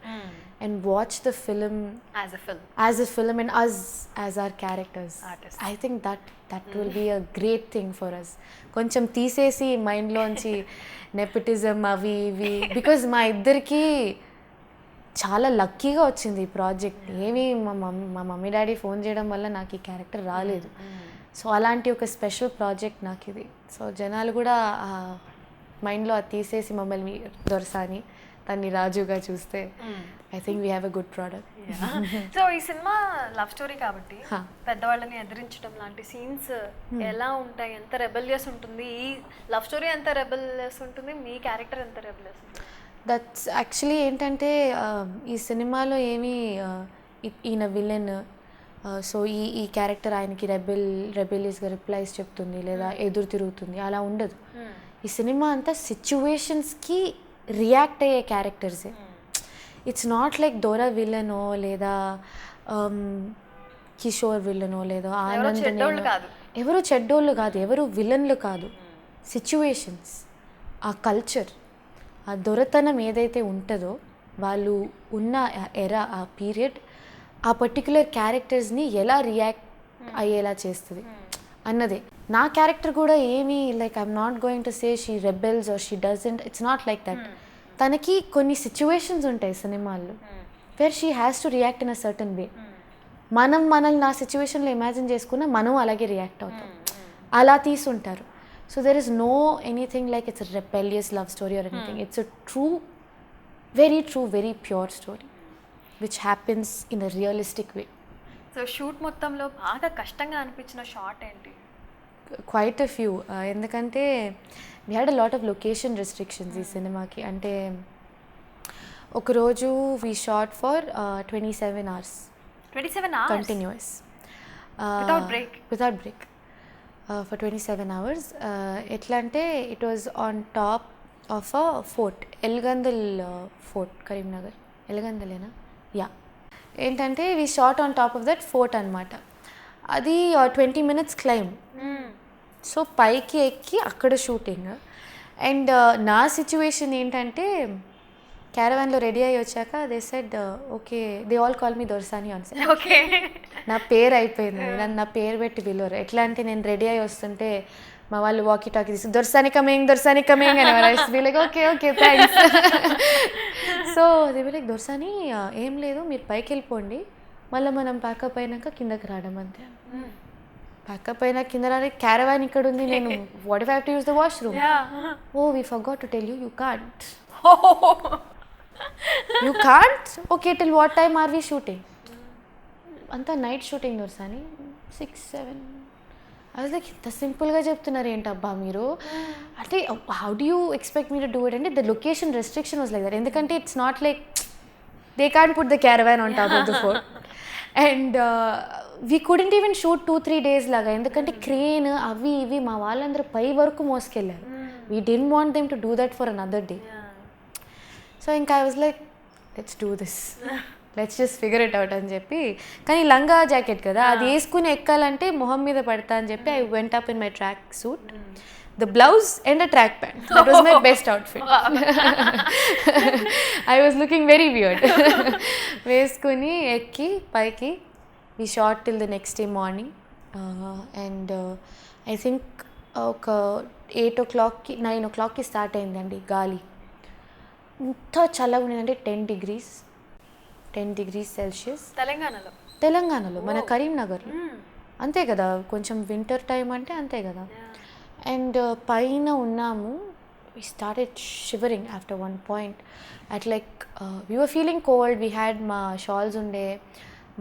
and watch the film as a film and us as our characters. Artists. I think that will be a great thing for us. కొంచెం తీసేసి మైండ్లోంచి nepotism అవి ఇవి, because మా ఇద్దరికి చాలా లక్కీగా వచ్చింది ఈ ప్రాజెక్ట్. ఏమి మా మమ్మీ డాడీ ఫోన్ చేయడం వల్ల నాకు ఈ క్యారెక్టర్ రాలేదు. సో అలాంటి ఒక స్పెషల్ ప్రాజెక్ట్ నాకు ఇది. సో జనాలు కూడా మైండ్లో అది తీసేసి మమ్మల్ని దొరసాని దాన్ని రాజుగా చూస్తే I think we have a good product. So ఈ సినిమా లవ్ స్టోరీ కాబట్టి పెద్దవాళ్ళని ఎదిరించడం లాంటి సీన్స్ ఎలా ఉంటాయి? ఎంత రెబెలియస్ ఉంటుంది ఈ లవ్ స్టోరీ? ఎంత రెబెలియస్ ఉంటుంది మీ క్యారెక్టర్? ఎంత రెబెలియస్ ఉంటుంది? దట్స్ యాక్చువల్లీ ఏంటంటే ఈ సినిమాలో ఏమీ ఈయన విలన్, సో ఈ క్యారెక్టర్ ఆయనకి రెబెలియస్గా రిప్లైస్ చెప్తుంది లేదా ఎదురు తిరుగుతుంది, అలా ఉండదు. ఈ సినిమా అంతా సిచ్యువేషన్స్కి రియాక్ట్ అయ్యే క్యారెక్టర్సే. ఇట్స్ నాట్ లైక్ దొర విలనో లేదా కిషోర్ విలనో లేదా ఆనంద్, ఎవరు చెడ్డోళ్ళు కాదు, ఎవరు విలన్లు కాదు. సిచ్యువేషన్స్, ఆ కల్చర్, ఆ దొరతనం ఏదైతే ఉంటుందో వాళ్ళు ఉన్న ఎరా, ఆ పీరియడ్, ఆ పర్టిక్యులర్ క్యారెక్టర్స్ని ఎలా రియాక్ట్ అయ్యేలా చేస్తుంది అన్నదే. నా క్యారెక్టర్ కూడా ఏమీ like I'm not going to say she rebels or she doesn't, it's not like that. తనకి కొన్ని సిచ్యువేషన్స్ ఉంటాయి సినిమాల్లో where she has to react in a certain way. మనల్ని నా సిచ్యువేషన్లో ఇమాజిన్ చేసుకున్నా మనం అలాగే రియాక్ట్ అవుతాం, అలా తీసుంటారు. So there is no anything like it's a rebellious love story or anything. It's a true, very pure story which happens in a realistic way. So shoot మొత్తంలో బాగా కష్టంగా అనిపించిన షాట్ ఏంటి? Quite a few. ఎందుకంటే we had a lot of location restrictions ఈ సినిమాకి. అంటే ఒకరోజు we shot for 27 hours. 27 hours? Continuous. Without break. For 27 hours. ఎట్లా అంటే it was on top of a fort, Elgandal fort, Karimnagar. ఎల్గందలేనా? యా. ఏంటంటే we shot on top of that fort అనమాట. అది 20 minutes క్లైమ్. సో పైకి ఎక్కి అక్కడ షూటింగ్. అండ్ నా సిచ్యువేషన్ ఏంటంటే క్యారవాన్లో రెడీ అయ్యి వచ్చాక they said okay, they all call me Dorasani on set. Okay, నా పేరు అయిపోయింది, నన్ను నా పేరు పెట్టి పిలవరు. ఎట్లా అంటే నేను రెడీ అయ్యి వస్తుంటే మా వాళ్ళు వాకీ టాకీ తీసి దొరసాని కమింగ్ అని like okay thanks. So they were like Dorasani ఏం లేదు, మీరు పైకి వెళ్ళిపోండి, మళ్ళీ మనం ప్యాకప్ అయినాక కిందకి రావడం అంతే. ప్యాకప్ అయినా కింద రాడే, క్యారవాన్ ఇక్కడ ఉంది, నేను what if I have to use the washroom? Oh we forgot to tell you can't. You can't? Okay, till what time are we shooting? అంతా నైట్ షూటింగ్ దొరసాని 6-7. అది లైక్ ఇంత సింపుల్గా చెప్తున్నారు ఏంటబ్బా మీరు అంటే, how do you expect me to do it అంటే the location restriction was like that. ఎందుకంటే it's not like they can't put the caravan on top of the fort. And we couldn't even shoot 2-3 days లాగా, ఎందుకంటే crane అవి ఇవి మా వాళ్ళందరూ పై వరకు మోసుకెళ్ళారు. We didn't want them to do that for another day. So ఇంకా I was like let's do this, let's just figure it out అని చెప్పి. కానీ లంగా జాకెట్ కదా, అది వేసుకుని ఎక్కాలంటే మొహం మీద పడతా అని చెప్పి I went up in my track suit, the blouse and a track pant. That was my best outfit. I was looking very weird. వేసుకుని ఎక్కి పైకి we short till the next day morning and I think ఒక 8 o'clock 9 o'clock start అయిందండి గాలి. ఇంత చల్లగా ఉండేదంటే 10 degrees Celsius. తెలంగాణలో మన కరీంనగర్లో అంతే కదా, కొంచెం వింటర్ టైం అంటే అంతే కదా. అండ్ పైన ఉన్నాము, we started shivering after one point at like we were feeling cold. We had మా షాల్స్ ఉండే,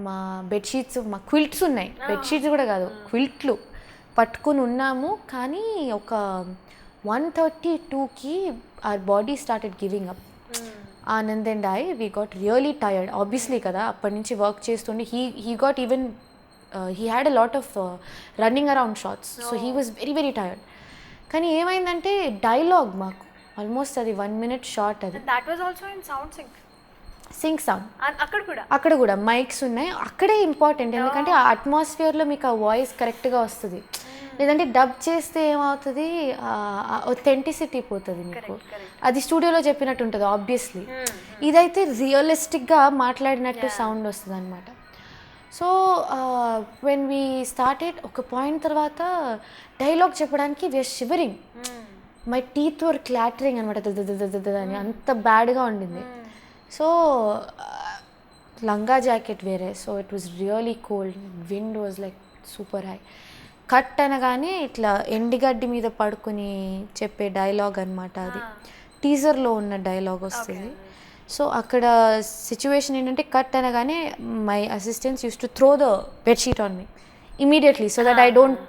మా బెడ్షీట్స్, మా క్విల్ట్స్ ఉన్నాయి, బెడ్షీట్స్ కూడా కాదు క్విల్ట్లు పట్టుకుని ఉన్నాము. కానీ ఒక 1:32కి our body started giving up. Anand and I, we got really tired obviously కదా, అప్పటి నుంచి వర్క్ చేస్తుండే. he got even he had a lot of running around shots, so he was very very tired. కానీ ఏమైందంటే dialogue మాకు almost అది 1 minute short. అది that was also in sound sync sound. అక్కడ కూడా మైక్స్ ఉన్నాయి, అక్కడే ఇంపార్టెంట్. ఎందుకంటే ఆ అట్మాస్ఫియర్లో మీకు ఆ వాయిస్ కరెక్ట్గా వస్తుంది. లేదంటే డబ్ చేస్తే ఏమవుతుంది, ఒథెంటిసిటీ పోతుంది మీకు. అది స్టూడియోలో చెప్పినట్టు ఉంటుంది ఆబ్వియస్లీ. ఇదైతే రియలిస్టిక్గా మాట్లాడినట్టు సౌండ్ వస్తుంది అనమాట. సో వెన్ వీ స్టార్టెడ్, ఒక పాయింట్ తర్వాత డైలాగ్ చెప్పడానికి వీఆర్ షివరింగ్, మై టీత్ వర్ క్లాటరింగ్ అనమాట అని, అంత బ్యాడ్గా ఉండింది. సో లంగా జాకెట్ వేరే, so it was really cold, wind was like super high. Cut అనగానే ఇట్లా ఎండిగడ్డి మీద పడుకుని చెప్పే డైలాగ్ అనమాట. అది టీజర్లో ఉన్న డైలాగ్ వస్తుంది. సో అక్కడ సిచ్యువేషన్ ఏంటంటే, కట్ అనగానే my assistants use to throw the bedsheet on me immediately so that I don't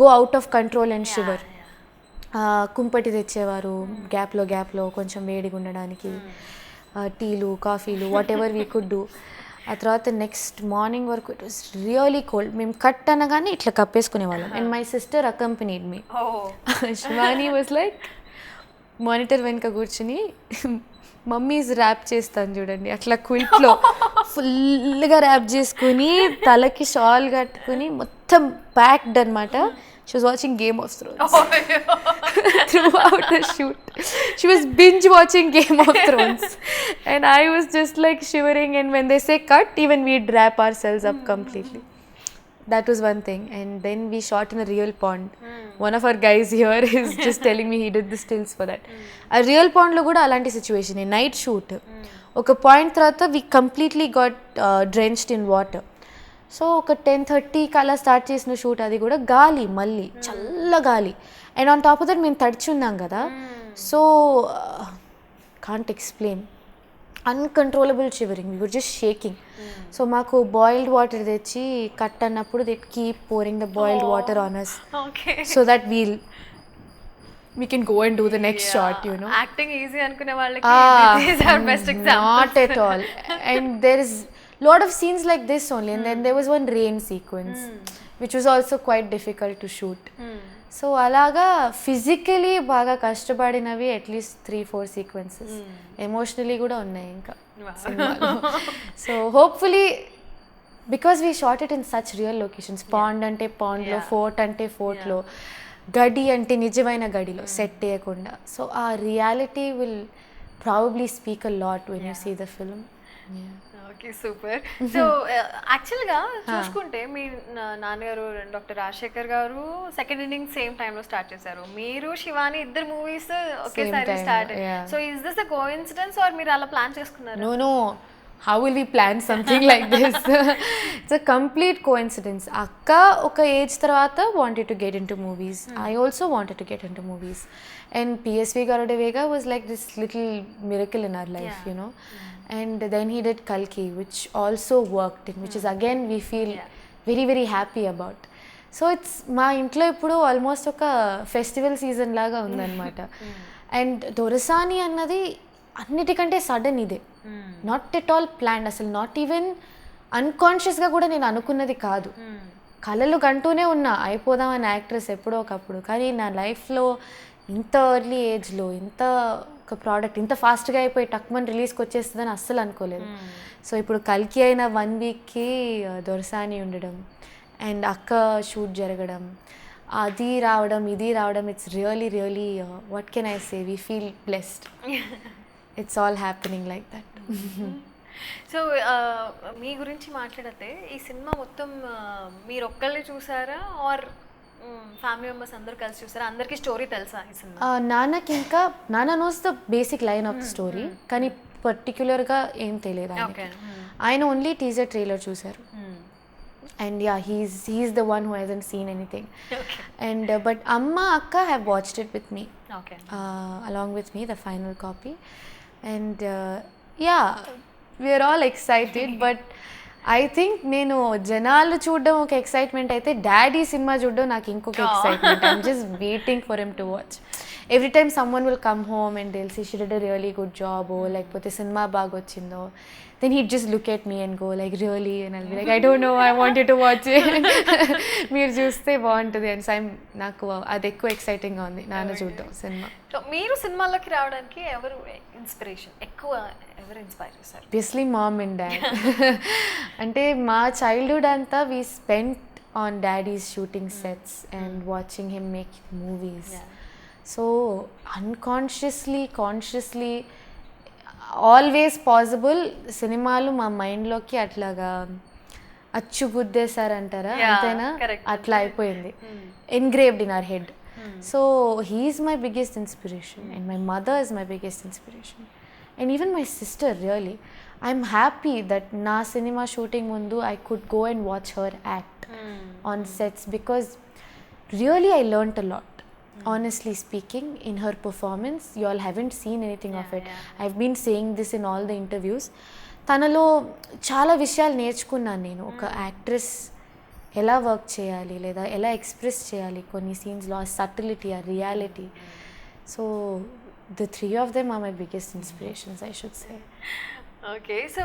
go out of control and shiver. కుంపటి తెచ్చేవారు గ్యాప్లో కొంచెం వేడిగా ఉండడానికి, టీలు కాఫీలు what ever we could do. ఆ తర్వాత నెక్స్ట్ మార్నింగ్ వరకు ఇట్ వాస్ రియలీ కోల్డ్. మేము కట్ అనగానే ఇట్లా కప్పేసుకునే వాళ్ళం. And my sister accompanied me. Shivani was like monitor వెనుక కూర్చుని మమ్మీస్ ర్యాప్ చేస్తాను చూడండి, అట్లా క్విల్ట్లో ఫుల్గా ర్యాప్ చేసుకుని తలకి షాల్ కట్టుకుని మొత్తం ప్యాక్డ్ అనమాట. She was watching Game of Thrones throughout the shoot. She was binge watching Game of Thrones. And I was just like shivering, and when they say cut, even we'd wrap ourselves up completely. That was one thing. And then we shot in a real pond. One of our guys here is just telling me he did the stills for that. A real pond lo kuda alanti situation, a night shoot. Oka point tarvata we completely got drenched in water. So ఒక 10:30కి అలా start చేసిన shoot. అది కూడా గాలి, మళ్ళీ చల్ల గాలి. And on top of that మేము తడిచున్నాం కదా, so can't explain, uncontrollable shivering, we were just shaking. So మాకు బాయిల్డ్ వాటర్ తెచ్చి కట్ అన్నప్పుడు they keep pouring the boiled water on us so that we can go and do the next shot, you know. Acting easy అనుకునే వాళ్ళకి this is our best example. Not at all. And there is lot of scenes like this only, and then there was one rain sequence which was also quite difficult to shoot. So అలాగా physically బాగా కష్టపడినవి at least 3-4 sequences. Emotionally కూడా ఉన్నాయి ఇంకా సినిమాలో. So hopefully because we shot it in such real locations. Pond అంటే పాండ్లో, fort అంటే ఫోర్ట్లో, గడి అంటే నిజమైన గడిలో సెట్ చేయకుండా. సో ఆ reality will probably speak a lot when you see the film. Okay, super. So యాక్చువల్గా చూసుకుంటే మీ నాన్నగారు doctor Rajasekhar garu second inning same టైంలో స్టార్ట్ చేశారు. మీరు శివాని ఇద్దరు మూవీస్ ఒకేసారి start. So is this a coincidence or మీరు అలా ప్లాన్ చేసుకున్నారు? No, how will we plan something like this? It's a complete coincidence. Akka oka age tarvata wanted to get into movies. I also wanted to get into movies. And PSV Garuda Vega was like this little miracle in our life, you know. And then he did Kalki, which also worked, in which is again we feel very very happy about. So it's మా ఇంట్లో ఇప్పుడు almost ఒక festival season లాగా ఉందన్నమాట. And దొరసాని అన్నది అన్నిటికంటే sudden ఇదే, not at all planned, అసలు నాట్ ఈవెన్ అన్కాన్షియస్గా కూడా నేను అనుకున్నది కాదు. కళలు కంటూనే ఉన్నా అయిపోదామని యాక్ట్రెస్ ఎప్పుడో ఒకప్పుడు, కానీ నా లైఫ్లో ఇంత ఎర్లీ ఏజ్లో ఇంత ఒక ప్రోడక్ట్ ఇంత ఫాస్ట్గా అయిపోయి టక్మన్ రిలీజ్కి వచ్చేస్తుందని అస్సలు అనుకోలేదు. సో ఇప్పుడు కల్కి అయిన 1 వీక్కి దొరసాని ఉండడం అండ్ అక్క షూట్ జరగడం, అది రావడం ఇది రావడం, it's really really what can I say, we feel blessed. It's all happening like that. So మీ గురించి మాట్లాడితే ఈ సినిమా మొత్తం మీరు ఒక్కళ్ళే చూసారా ఆర్ ఫ్యామిలీ మెంబర్స్ అందరు కలిసి చూసారా? అందరికీ స్టోరీ తెలుసా ఈ సినిమా? నాన్నకి ఇంకా నాన్న knows the basic line of the story, కానీ పర్టిక్యులర్గా ఏం తెలియదు ఆయనకి. ఆయన ఓన్లీ టీజర్ ట్రైలర్ చూసారు. And yeah, he's the one who hasn't seen anything. Okay. And but Amma Akka have watched it with me, okay. along with me, the final copy. And yeah, we are all excited. But I think నేను జనాలు చూడడం ఒక excitement అయితే daddy cinema చూడడం నాకు ఇంకొక excitement. I'm just waiting for him to watch. Every time someone will come home and they'll say she did a really good job, లేకపోతే cinema బాగా వచ్చిందో, then he'd just look at me and go like, really? And I'll be like, I don't know, I want you to watch it. మీరు చూస్తే బాగుంటుంది అని. So నాకు అది ఎక్కువ ఎక్సైటింగ్గా ఉంది నాన్న చూడడం సినిమా. సో మీరు సినిమాల్లోకి రావడానికి ఎవరు ఇన్స్పిరేషన్, ఎక్కువ ఎవరు ఇన్స్పైర్ చేశారు? Obviously mom and dad. అంటే మా చైల్డ్హుడ్ అంతా we spent on daddy's shooting sets and watching him make movies. So unconsciously consciously always possible సినిమాలు మా మైండ్లోకి అట్లాగా అచ్చుగుద్దేశారంటారా, అంతేనా, అట్లా అయిపోయింది, engraved in our head. So he's my biggest inspiration and my mother is my biggest inspiration and even my sister. Really I'm happy that నా cinema shooting ముందు I could go and watch her act on sets because really I learned a lot. Honestly speaking, in her performance, you all haven't seen anything of it. I've been saying this in all the interviews. తనలో చాలా విషయాలు నేర్చుకున్నాను నేను. ఒక actress ఎలా work చేయాలి లేదా ఎలా ఎక్స్ప్రెస్ చేయాలి కొన్ని సీన్స్లో, ఆ సటిలిటీ, ఆ reality. So the three of them are my biggest inspirations, I should say. Okay. So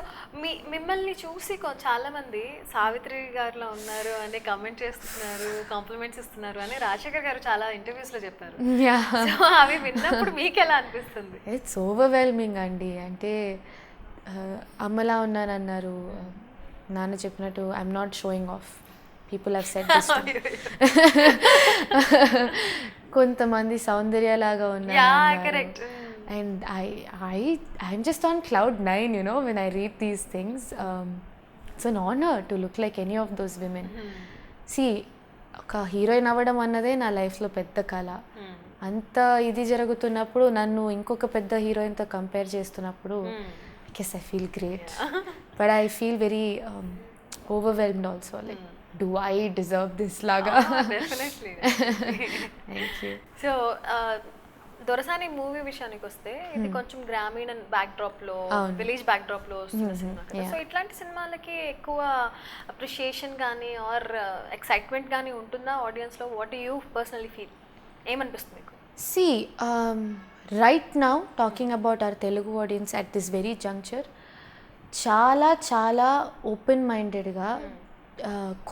మిమ్మల్ని చూసి చాలామంది సావిత్రి గారిలో ఉన్నారు అని కామెంట్ చేస్తున్నారు, కాంప్లిమెంట్స్ ఇస్తున్నారు అని రాజశేఖర్ గారు చాలా ఇంటర్వ్యూస్లో చెప్పారు. సో అవి విన్నప్పుడు మీకు ఎలా అనిపిస్తుంది? ఇట్స్ ఓవర్వెల్మింగ్ అండి. అంటే అమ్మలా ఉన్నానన్నారు, నాన్న చెప్పినట్టు I'm not showing of, people have said this. కొంతమంది సౌందర్యలాగా ఉన్నారు. Correct. And I'm just on cloud 9, you know, when I read these things. It's an honor to look like any of those women. See, ఒక heroine అవ్వడం అన్నదే నా లైఫ్లో పెద్ద కళ. అంత ఇది జరుగుతున్నప్పుడు నన్ను ఇంకొక పెద్ద హీరోయిన్తో కంపేర్ చేస్తున్నప్పుడు I guess I feel great. But I feel very overwhelmed also. Like, do I deserve this laga? Definitely. Thank you. So Dorasani movie విషయానికి వస్తే ఇది కొంచెం గ్రామీణ బ్యాక్డ్రాప్ లో, విలేజ్ బ్యాక్డ్రాప్ లో వస్తున్న సినిమా కదా. సో ఇట్లాంటి సినిమాలకి ఎక్కువ అప్రిషియేషన్ కానీ ఆర్ ఎక్సైట్మెంట్ కానీ ఉంటుందా ఆడియన్స్ లో? What do you personally feel? ఏమనిపిస్తుంది మీకు? See, right now talking about our Telugu audience at this very juncture, చాలా చాలా ఓపెన్ మైండెడ్గా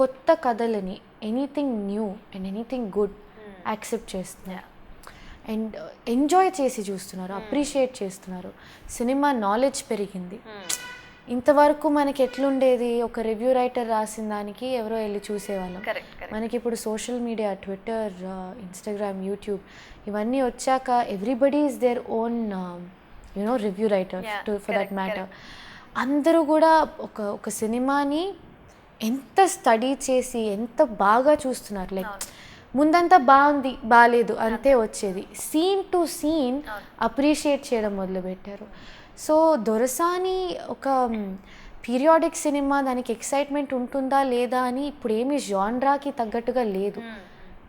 కొత్త కథలని, anything new and anything good accept చేస్తున్నారు అండ్ ఎంజాయ్ చేసి చూస్తున్నారు, అప్రిషియేట్ చేస్తున్నారు. సినిమా నాలెడ్జ్ పెరిగింది. ఇంతవరకు మనకి ఎట్లుండేది, ఒక రివ్యూ రైటర్ రాసిన దానికి ఎవరో వెళ్ళి చూసేవాళ్ళం. మనకి ఇప్పుడు social media, Twitter, Instagram, YouTube ఇవన్నీ వచ్చాక everybody is their own you know review writer for that matter. అందరూ కూడా ఒక సినిమాని ఎంత స్టడీ చేసి ఎంత బాగా చూస్తున్నారు. లైక్ ముందంతా బాగుంది, బాగాలేదు అంతే వచ్చేది, సీన్ టు సీన్ అప్రిషియేట్ చేయడం మొదలుపెట్టారు. సో దొరసాని ఒక పీరియాడిక్ సినిమా, దానికి ఎక్సైట్మెంట్ ఉంటుందా లేదా అని ఇప్పుడు ఏమి జాన్రాకి తగ్గట్టుగా లేదు.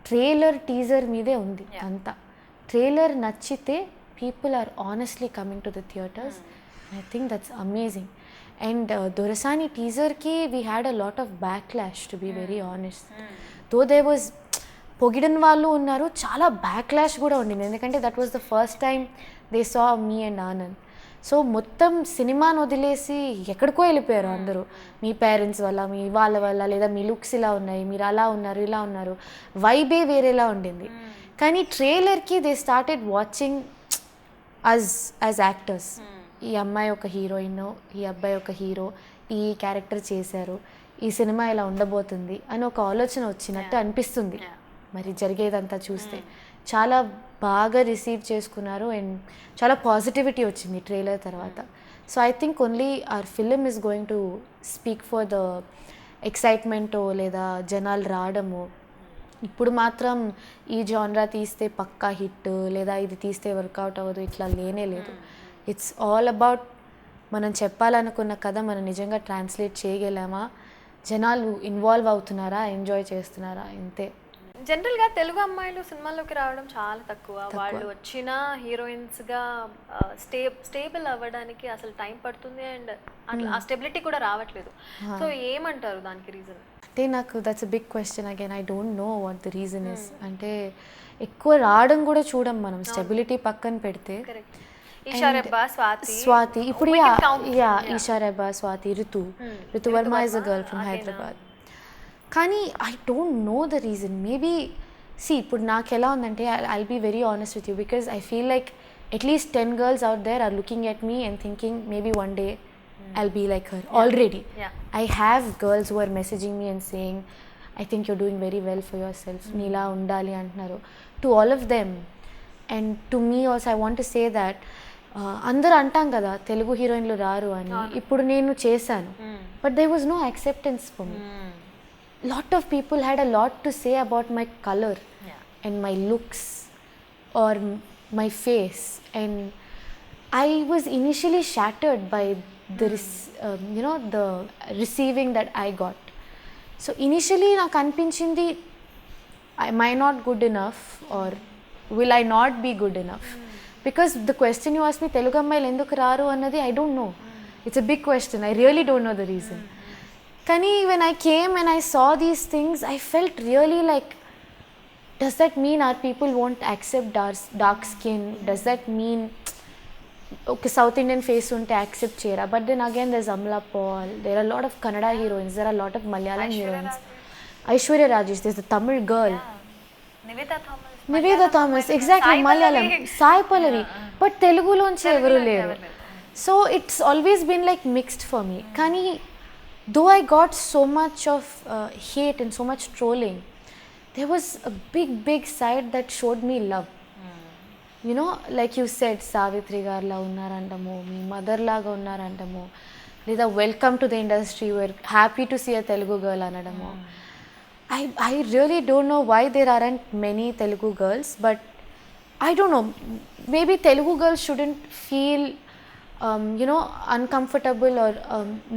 ట్రైలర్, టీజర్ మీదే ఉంది అంతా. ట్రైలర్ నచ్చితే people are honestly coming to the theatres. I think that's amazing. And Dorasani టీజర్కి we had a lot of backlash, to be very honest. Though they was పొగిడిన వాళ్ళు ఉన్నారు, చాలా బ్యాక్లాష్ కూడా ఉండింది. ఎందుకంటే that was the first time they saw me and Anand. So మొత్తం సినిమాను వదిలేసి ఎక్కడికో వెళ్ళిపోయారు అందరూ. మీ పేరెంట్స్ వల్ల, మీ వాళ్ళ వల్ల, లేదా మీ లుక్స్ ఇలా ఉన్నాయి, మీరు అలా ఉన్నారు, ఇలా ఉన్నారు, వైబే వేరేలా ఉండింది. కానీ ట్రైలర్కి they started watching as actors. ఈ అమ్మాయి ఒక హీరోయిన్, ఈ అబ్బాయి ఒక హీరో, ఈ క్యారెక్టర్ చేశారు, ఈ సినిమా ఇలా ఉండబోతుంది అని ఒక ఆలోచన వచ్చినట్టు అనిపిస్తుంది. మరి జరిగేదంతా చూస్తే చాలా బాగా రిసీవ్ చేసుకున్నారు అండ్ చాలా పాజిటివిటీ వచ్చింది ట్రైలర్ తర్వాత. So I think only our film is going to speak for the ఎక్సైట్మెంటో లేదా జనాలు రావడము. ఇప్పుడు మాత్రం ఈ జానరా తీస్తే పక్కా హిట్ లేదా ఇది తీస్తే వర్కౌట్ అవ్వదు ఇట్లా లేనే లేదు. ఇట్స్ ఆల్ అబౌట్ మనం చెప్పాలనుకున్న కథ మనం నిజంగా ట్రాన్స్లేట్ చేయగలామా, జనాలు ఇన్వాల్వ్ అవుతున్నారా, ఎంజాయ్ చేస్తున్నారా, ఇంతే. జనరల్గా తెలుగు అమ్మాయిలు సినిమాల్లోకి రావడం చాలా తక్కువ. వాళ్ళు వచ్చిన హీరోయిన్స్గా స్టేబుల్ అవ్వడానికి అసలు టైం పడుతుంది అండ్ అట్లా ఆ స్టెబిలిటీ కూడా రావట్లేదు. సో ఏమంటారు దానికి రీజన్? అంటే నాకు that's a big question again. I don't know what the reason is. అంటే ఎక్కువ రావడం కూడా చూడం మనం, స్టెబిలిటీ పక్కన పెడితే. ఈషా రెబ్బా, స్వాతి ఇప్పుడు Eesha Rebba, Swathi, Ritu Varma is a girl from Hyderabad. కానీ I don't know the reason. Maybe ఇప్పుడు నాకు ఎలా ఉందంటే I'll be very honest with you because I feel like at least 10 girls out there are looking at me and thinking maybe one day I'll be like her. Already I have girls who are messaging me and saying I think you're doing very well for yourself, Neela undali antunaru, to all of them. And to me also I want to say that అందరూ అంటాం కదా తెలుగు హీరోయిన్లు రారు అని. ఇప్పుడు నేను చేశాను, but there was no acceptance for me. Lot of people had a lot to say about my color and my looks or my face, and I was initially shattered by the the receiving that I got. So initially నాకు అనిపించింది am I not good enough or will I not be good enough? Because the question you asked me, Telugu అమ్మాయిలు ఎందుకు రారు అన్నది, I don't know. It's a big question. I really don't know the reason. Kani when I came and I saw these things, I felt really like, does that mean our people won't accept dark skin? Does that mean okay, South Indian face won't accept chera? But then again there's Amla Paul, there are a lot of Kannada heroines, there are a lot of Malayalam heroines. Aishwarya Rajesh, there's the Tamil girl. Nivedha Thomas, exactly, Malayalam. Sai Pallavi. But Telugu lonche evaru leru. So it's always been like mixed for me. Kani though I got so much of hate and so much trolling, there was a big side that showed me love. You know, like you said, Savitri garla unnarantamu, mee mother laga unnarantamu, లేదా welcome to the industry, we're happy to see a Telugu girl anadamu. I really don't know why there aren't many Telugu girls, but I don't know, maybe Telugu girls shouldn't feel uncomfortable or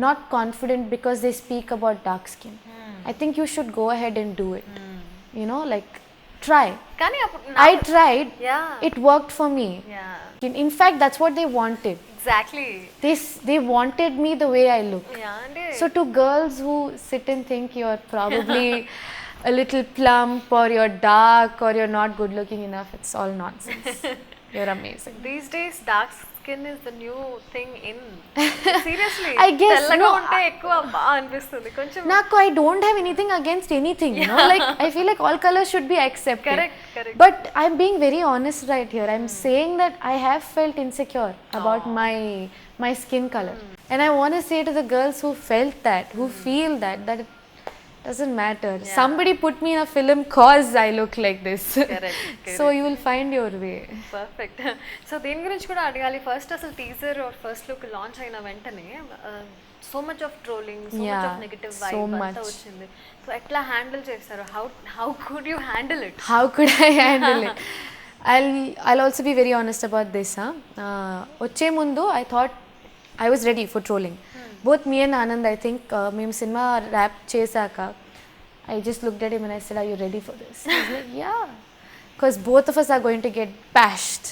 not confident because they speak about dark skin. I think you should go ahead and do it. Like try. Kani I tried. It worked for me. In fact, that's what they wanted. Exactly. They wanted me the way I look. So to girls who sit and think you're probably a little plump or you're dark or you're not good looking enough, it's all nonsense. You're amazing. These days dark skin is the new thing in. Seriously. I guess తెల్లగా ఉంటే ఎక్కువ బా అనిపిస్తుంది కొంచెం. నాకు I don't have anything against anything, like I feel like all colors should be accepted. Correct. But I'm being very honest right here. I'm saying that I have felt insecure about my skin color. And I want to say to the girls who felt that, who feel that it doesn't matter. Somebody put me in a film cause I look like this. Correct. So you will find your way. Perfect. So దీని గురించి కూడా అడగాలి. First అసలు teaser or first look launch అయిన వెంటనే so much of trolling, so much of negative vibe అంతా వచ్చింది. So ఎట్లా హ్యాండిల్ చేశారు? How could you handle it? How could I handle it? I'll also be very honest about this. వచ్చే ముందు I thought I was ready for trolling. Both me and Anand, I think, మేము cinema rap చేశాక I just looked at him and I said, are you ready for this? He was like, yeah. Because both of us are going to get bashed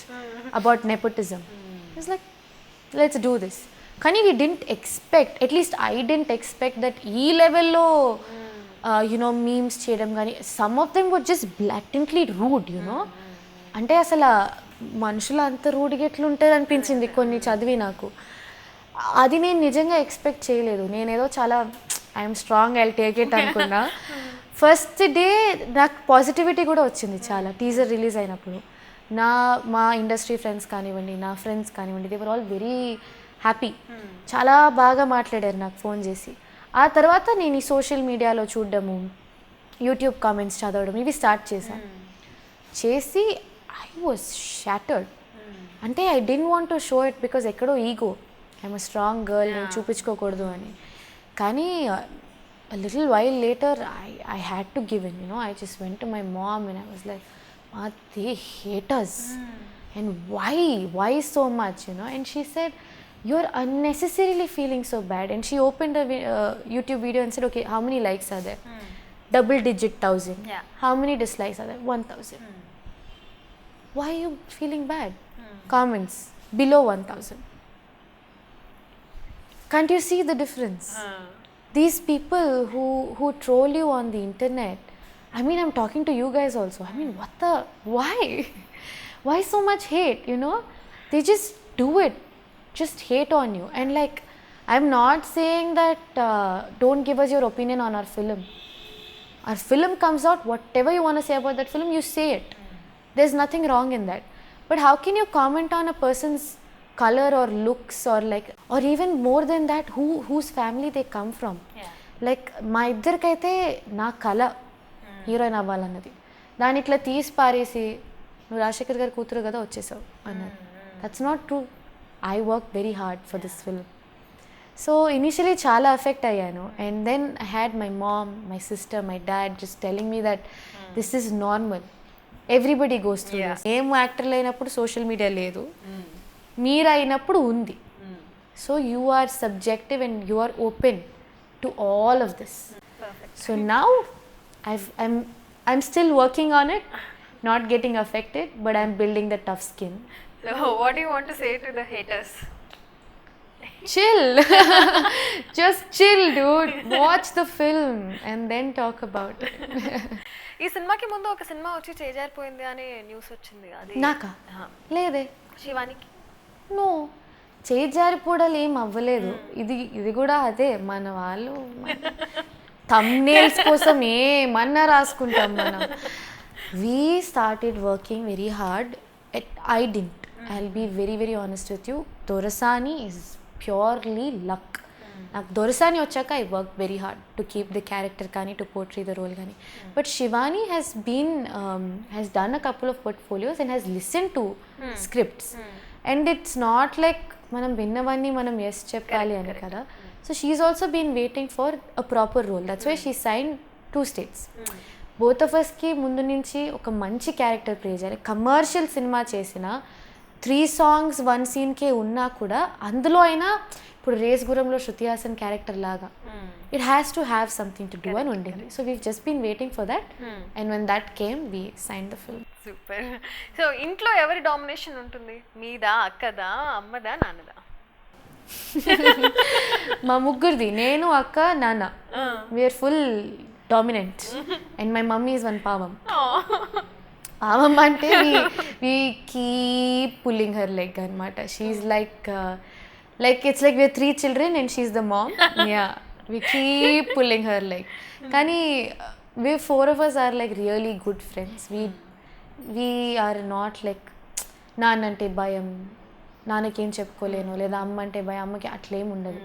about nepotism. He was like, let's do this. Kani we didn't expect, at least I didn't expect that ee level lo memes చేయడం కానీ, some of them were just blatantly rude, అంటే అసలు మనుషులు అంత రూడ్గా ఎట్లుంటారు అనిపించింది కొన్ని చదివి నాకు. అది నేను నిజంగా ఎక్స్పెక్ట్ చేయలేదు. నేనేదో చాలా I'm strong, I'll take it అనుకున్నా. ఫస్ట్ డే నాకు పాజిటివిటీ కూడా వచ్చింది చాలా. టీజర్ రిలీజ్ అయినప్పుడు మా ఇండస్ట్రీ ఫ్రెండ్స్ కానివ్వండి, నా ఫ్రెండ్స్ కానివ్వండి, they were all very happy. చాలా బాగా మాట్లాడారు నాకు ఫోన్ చేసి. ఆ తర్వాత నేను ఈ సోషల్ మీడియాలో చూడడము, యూట్యూబ్ కామెంట్స్ చదవడం ఇవి స్టార్ట్ చేసి ఐ వాజ్ షాటర్డ్. అంటే I didn't want to show it because ఎక్కడో ego, I'm a strong girl, నేను చూపించుకోకూడదు అని. కానీ little while later I had to give in, I just went to my mum and I was like, మా they hate us and why so much, and she said, you're unnecessarily feeling so bad. And she opened a YouTube video and said, okay, how many likes are there? Double digit 1,000. Yeah. How many dislikes are there? 1,000. Why are you feeling bad? Comments below 1,000. Can't you see the difference? These people who troll you on the internet, I mean, I'm talking to you guys also. I mean, why so much hate, They just do it, just hate on you. And like, I'm not saying that don't give us your opinion on our film. Our film comes out, whatever you want to say about that film, you say it. There's nothing wrong in that. But how can you comment on a person's color or looks, or even more than that, whose family they come from? Like, మా ఇద్దరికైతే నా కళ heroine అవ్వాలన్నది, దాన్ని ఇట్లా తీసి పారేసి నువ్వు రాజశేఖర్ గారి కూతురు కదా వచ్చేసావు అన్నది. That's not true. I work very hard for this film. So initially చాలా ఎఫెక్ట్ అయ్యాను. And then I had my mom, my sister, my dad just telling me that this is normal, everybody goes through. ఏం యాక్టర్లు అయినప్పుడు social media లేదు, మీరు అయినప్పుడు ఉంది. So you are subjective and you are open to all of this. So now I'm still working on it, not getting affected, but I'm building the tough skin. So what do you want to say to the haters? Chill. Just chill, dude. Watch the film and then talk about it. ఈ సినిమాకి ముందు ఒక cinema వచ్చి చేజారిపోయింది అని news వచ్చింది, అది నాకా? లేదే. శివానికి? నో, చేజారిపోవడాలు ఏం అవ్వలేదు. ఇది కూడా అదే, మన వాళ్ళు thumbnails కోసం ఏమన్నా రాసుకుంటాం మనం. We started working very hard. I didn't. I'll be very, very honest with you. Dorasani is purely luck. నాకు దొరసాని వచ్చాక I worked very hard to keep the character కానీ, to portray the role కానీ. But Shivani has done a couple of portfolios and has listened to scripts. And it's not like మనం విన్నవన్నీ మనం yes చెప్పాలి అని కదా. So she's also been waiting for a proper role. That's why she signed 2 states. Both of us కి ముందు నుంచి ఒక మంచి క్యారెక్టర్ ప్లే చేయాలి. కమర్షియల్ సినిమా చేసిన 3 songs 1 scene కే ఉన్నా కూడా అందులో అయినా ఇప్పుడు రేస్గురంలో శృతి హాసన్ క్యారెక్టర్ లాగా it has to have something to do అని ఉండింది. So we've just been waiting for that. And when that came, we signed the film. Super. So ఇంట్లో ఎవరి డామినేషన్ ఉంటుంది? మీదా, అక్కదా, అమ్మదా, నాన్నదా? మా ముగ్గురిది, నేను, అక్క, నాన్న. We're full dominant. And my mummy is one పావం. పావం అంటే we keep pulling her leg అనమాట. She's like it's like we're 3 children and she's the mom. Yeah, we keep pulling her leg. కానీ we 4 of us are like really good friends. We are not like నాన్నంటే భయం, నాన్నకేం చెప్పుకోలేను, లేదా అమ్మ అంటే భయం, అమ్మకి అట్లేం ఉండదు.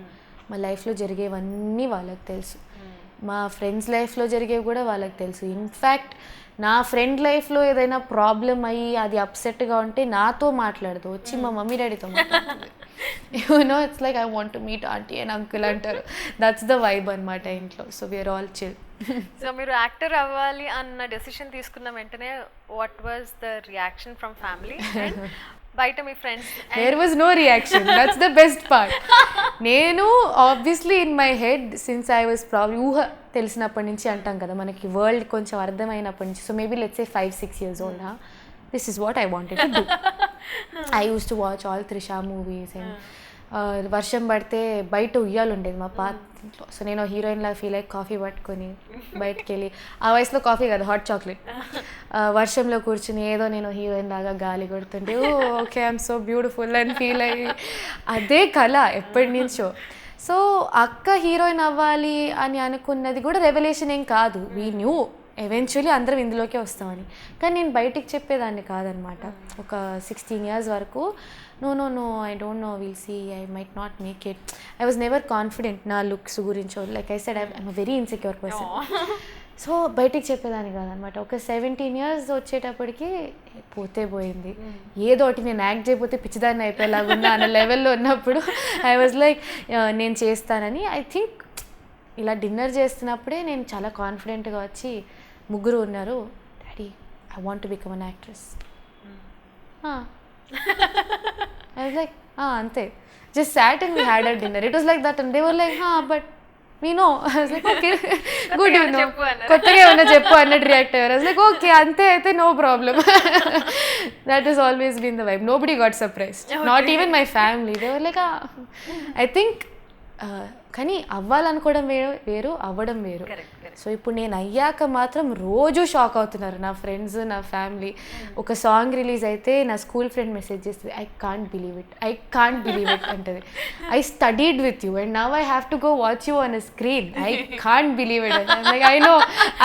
మా లైఫ్లో జరిగేవన్నీ వాళ్ళకి తెలుసు, మా ఫ్రెండ్స్ లైఫ్లో జరిగేవి కూడా వాళ్ళకి తెలుసు. ఇన్ఫ్యాక్ట్ నా ఫ్రెండ్ లైఫ్లో ఏదైనా ప్రాబ్లం అయ్యి అది అప్సెట్గా ఉంటే నాతో మాట్లాడదు, వచ్చి మా మమ్మీ డాడీతో మాట్లాడుతుంది. It's like I want to meet aunty and uncle అంటారు. దట్స్ ద వైబ్ అనమాట ఇంట్లో. So we are all chill. So మీరు యాక్టర్ అవ్వాలి అన్న డెసిషన్ తీసుకున్న వెంటనే what was the reaction from family and బయట మీ friends? There was no reaction. That's the best part. నేను obviously in my head since I was probably ఊహ తెలిసినప్పటి నుంచి అంటాం కదా మనకి, వరల్డ్ కొంచెం అర్థమైనప్పటి నుంచి. So maybe let's say 5-6 years old, this is what I wanted to do. I used to watch all Trisha movies and వర్షం పడితే బయట ఉయ్యాలు ఉండేది మా పాత ఇంట్లో. సో నేను హీరోయిన్లా ఫీల్ అయ్యి కాఫీ పట్టుకొని బయటకు వెళ్ళి, ఆ వయసులో కాఫీ కాదు హాట్ చాక్లెట్, వర్షంలో కూర్చుని ఏదో నేను హీరోయిన్ లాగా గాలి కొడుతుంటే ఓకే ఐఎమ్ సో బ్యూటిఫుల్ అని ఫీల్ అయ్యి, అదే కళ ఎప్పటి నుంచో. సో అక్క హీరోయిన్ అవ్వాలి అని అనుకున్నది కూడా రెవల్యూషన్ ఏం కాదు. వీ న్యూ ఎవెన్చువలీ అందరం ఇందులోకే వస్తామని. కానీ నేను బయటికి చెప్పేదాన్ని కాదనమాట. ఒక 16 years వరకు no I don't know, will see, I might not make it. I was never confident నా లుక్స్ గురించో. Like I said I'm a very insecure person. So బయటికి చెప్పేదాన్ని కాదనమాట. ఒక 17 years వచ్చేటప్పటికి పోతే పోయింది, ఏదో ఒకటి నేను యాక్ట్ చేయకపోతే పిచ్చిదాన్ని అయిపోయేలాగున్నా అన్న లెవెల్లో ఉన్నప్పుడు ఐ వాజ్ లైక్ నేను చేస్తానని. ఐ థింక్ ఇలా డిన్నర్ చేస్తున్నప్పుడే నేను చాలా కాన్ఫిడెంట్గా వచ్చి ముగ్గురు ఉన్నారు, daddy I want to become an actress. I was like అంతే, just sat and we had our dinner. It was like that and they were like, but we know. I was like, okay, good, you know. కొత్తగా ఏమన్నా చెప్పు అన్నట్టు react అయ్యారు. I was like, okay, అంతే అయితే no problem. That has always been the vibe. Nobody got surprised. Okay. Not even my family. They were like, I think కానీ అవ్వాలనుకోవడం వేరు, అవ్వడం వేరు. సో ఇప్పుడు నేను అయ్యాక మాత్రం రోజు షాక్ అవుతున్నారు నా ఫ్రెండ్స్, నా ఫ్యామిలీ. ఒక సాంగ్ రిలీజ్ అయితే నా స్కూల్ ఫ్రెండ్ మెసేజ్ చేస్తుంది, ఐ కాంట్ బిలీవ్ ఇట్ అంటది. I studied with you and now I have to go watch you on a screen. I can't believe it. Like I know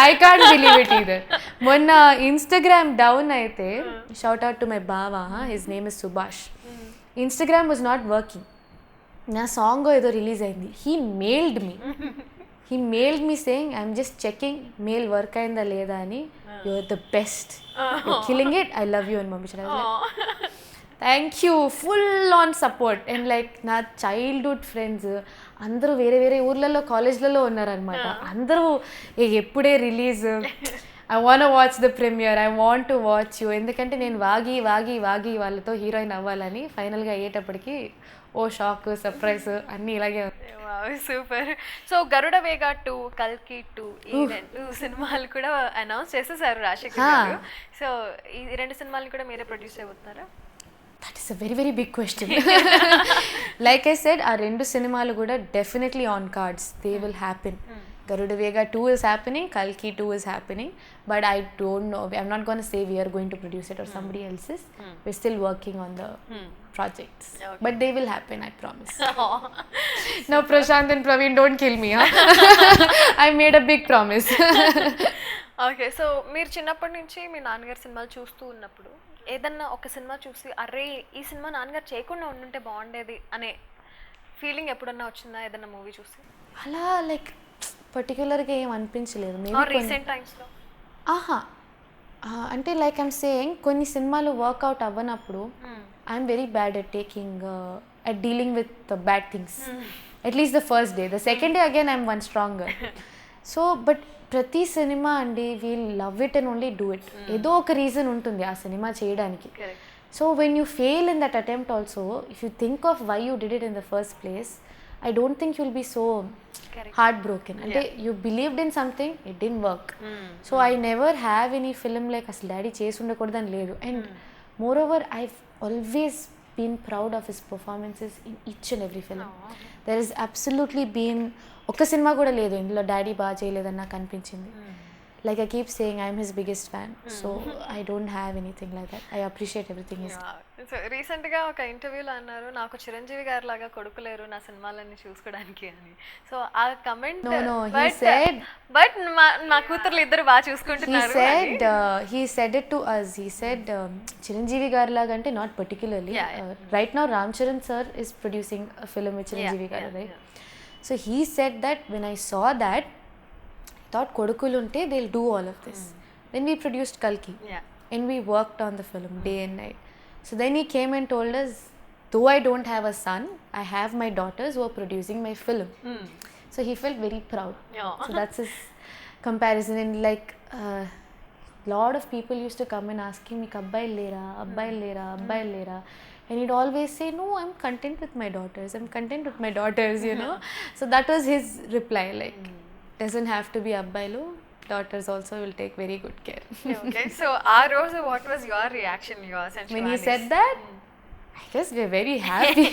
I can't believe it either. మొన్న Instagram down అయితే, shout out to my బావా, his name is Subhash. Instagram was not working. నా song ఏదో release అయింది, he mailed me saying I'm just checking mail work అయిందా లేదా అని, you are the best, killing it, I love you అని పంపించాను. Thank you, full on support. And like నా childhood friends అందరూ వేరే వేరే ఊర్లలో కాలేజ్లలో ఉన్నారనమాట. అందరూ ఎప్పుడే release, I want watch the premiere, I want to watch you. ఎందుకంటే నేను వాగి వాళ్ళతో హీరోయిన్ అవ్వాలని, ఫైనల్గా అయ్యేటప్పటికి ఓ షాక్, సర్ప్రైజ్ అన్నీ ఇలాగే. సూపర్. సో గరుడ వేగ 2, కల్కి 2 ఈ 2 సినిమాలు కూడా అనౌన్స్ చేసేసారు రాజశేఖర్ గారు. సో ఈ 2 సినిమాలు కూడా మీరే ప్రొడ్యూస్ చేయబోతున్నారా? That is a very very big question. Like I said, ఆ 2 సినిమాలు కూడా definitely on cards, they will happen. Garuda Vega 2 is happening, Kalki 2 is happening, but I don't know, I'm not going to say we are going to produce it or somebody else is. We're still working on the projects, okay. But they will happen, I promise. Now Prashant and Praveen, don't kill me, I made a big promise. Okay. So మీరు చిన్నప్పటి నుంచి మీ నాన్నగారి సినిమాలు చూస్తూ ఉన్నప్పుడు ఏదన్నా ఒక cinema చూసి అరే ఈ సినిమా నాన్నగారు చేయకుండా ఉండుంటే బాగుండేది అనే ఫీలింగ్ ఎప్పుడన్నా వచ్చిందా ఏదన్నా మూవీ చూసి? అలా లైక్ పర్టికులర్గా ఏం అనిపించలేదు. రీసెంట్ టైమ్స్లో అంటే లైక్ ఐమ్ సేయింగ్, కొన్ని సినిమాలు వర్క్అవుట్ అవ్వనప్పుడు I'm very bad at dealing with bad things. At least the first day, the second day again I'm one stronger. So but ప్రతి సినిమా అండి, we'll love it and only do it. ఏదో ఒక reason ఉంటుంది ఆ సినిమా చేయడానికి. So when you fail in that attempt also, if you think of why you did it in the first place, I don't think you'll be so heartbroken. Ante you believed in something, it didn't work. So I never have any film like asal daddy chesi undakodani ledu. And moreover, I've always been proud of his performances in each and every film. There has absolutely been oka cinema kuda ledu indulo daddy baa cheyaledanni నాకు అనిపించింది. Like I keep saying, I'm his biggest fan. So I don't have anything like that. I appreciate everything he's done. So రీసెంట్గా ఒక ఇంటర్వ్యూలో అన్నారు, నాకు చిరంజీవి గారి లాగా కొడుకులేరు నా సినిమాలన్నీ చూసుకోవడానికి అని. సో ఆ కమెంట్ బట్ మా కూతుర్లు ఇద్దరు బాగా చూసుకుంటున్నారు. He said it to us. He said Chiranjeevi గారి లాగా అంటే not particularly. Right now Ram Charan sir is producing a film with Chiranjeevi గారు, right? So he said that when I saw that, thought kodukulunte they'll do all of this. Then we produced Kalki, and we worked on the film day and night. So then he came and told us, though I don't have a son, I have my daughters who are producing my film. So he felt very proud. So that's his comparison. And like lot of people used to come and ask him, meek abbayil lera. And he'd always say, no, I'm content with my daughters, you know. So that was his reply, like doesn't have to be abbayilu, daughters also will take very good care. Okay. So our Rose, what was your reaction, yours and when he said that? I guess we're very happy.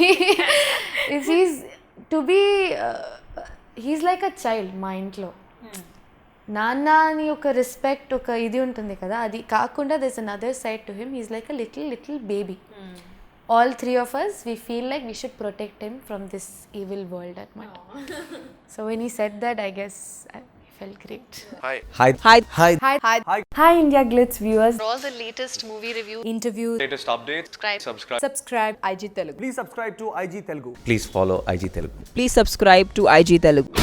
He's like a child మా ఇంట్లో. నాన్న అని ఒక respect, ఒక ఇది ఉంటుంది కదా, అది కాకుండా there's another side to him. He's like a little baby. All three of us, we feel like we should protect him from this evil world at Mata. So when he said that, I guess I felt great. Hi India Glitz viewers. For all the latest movie reviews, Interviews. Latest updates. Subscribe IG Telugu. Please subscribe to IG Telugu. Please follow IG Telugu. Please subscribe to IG Telugu.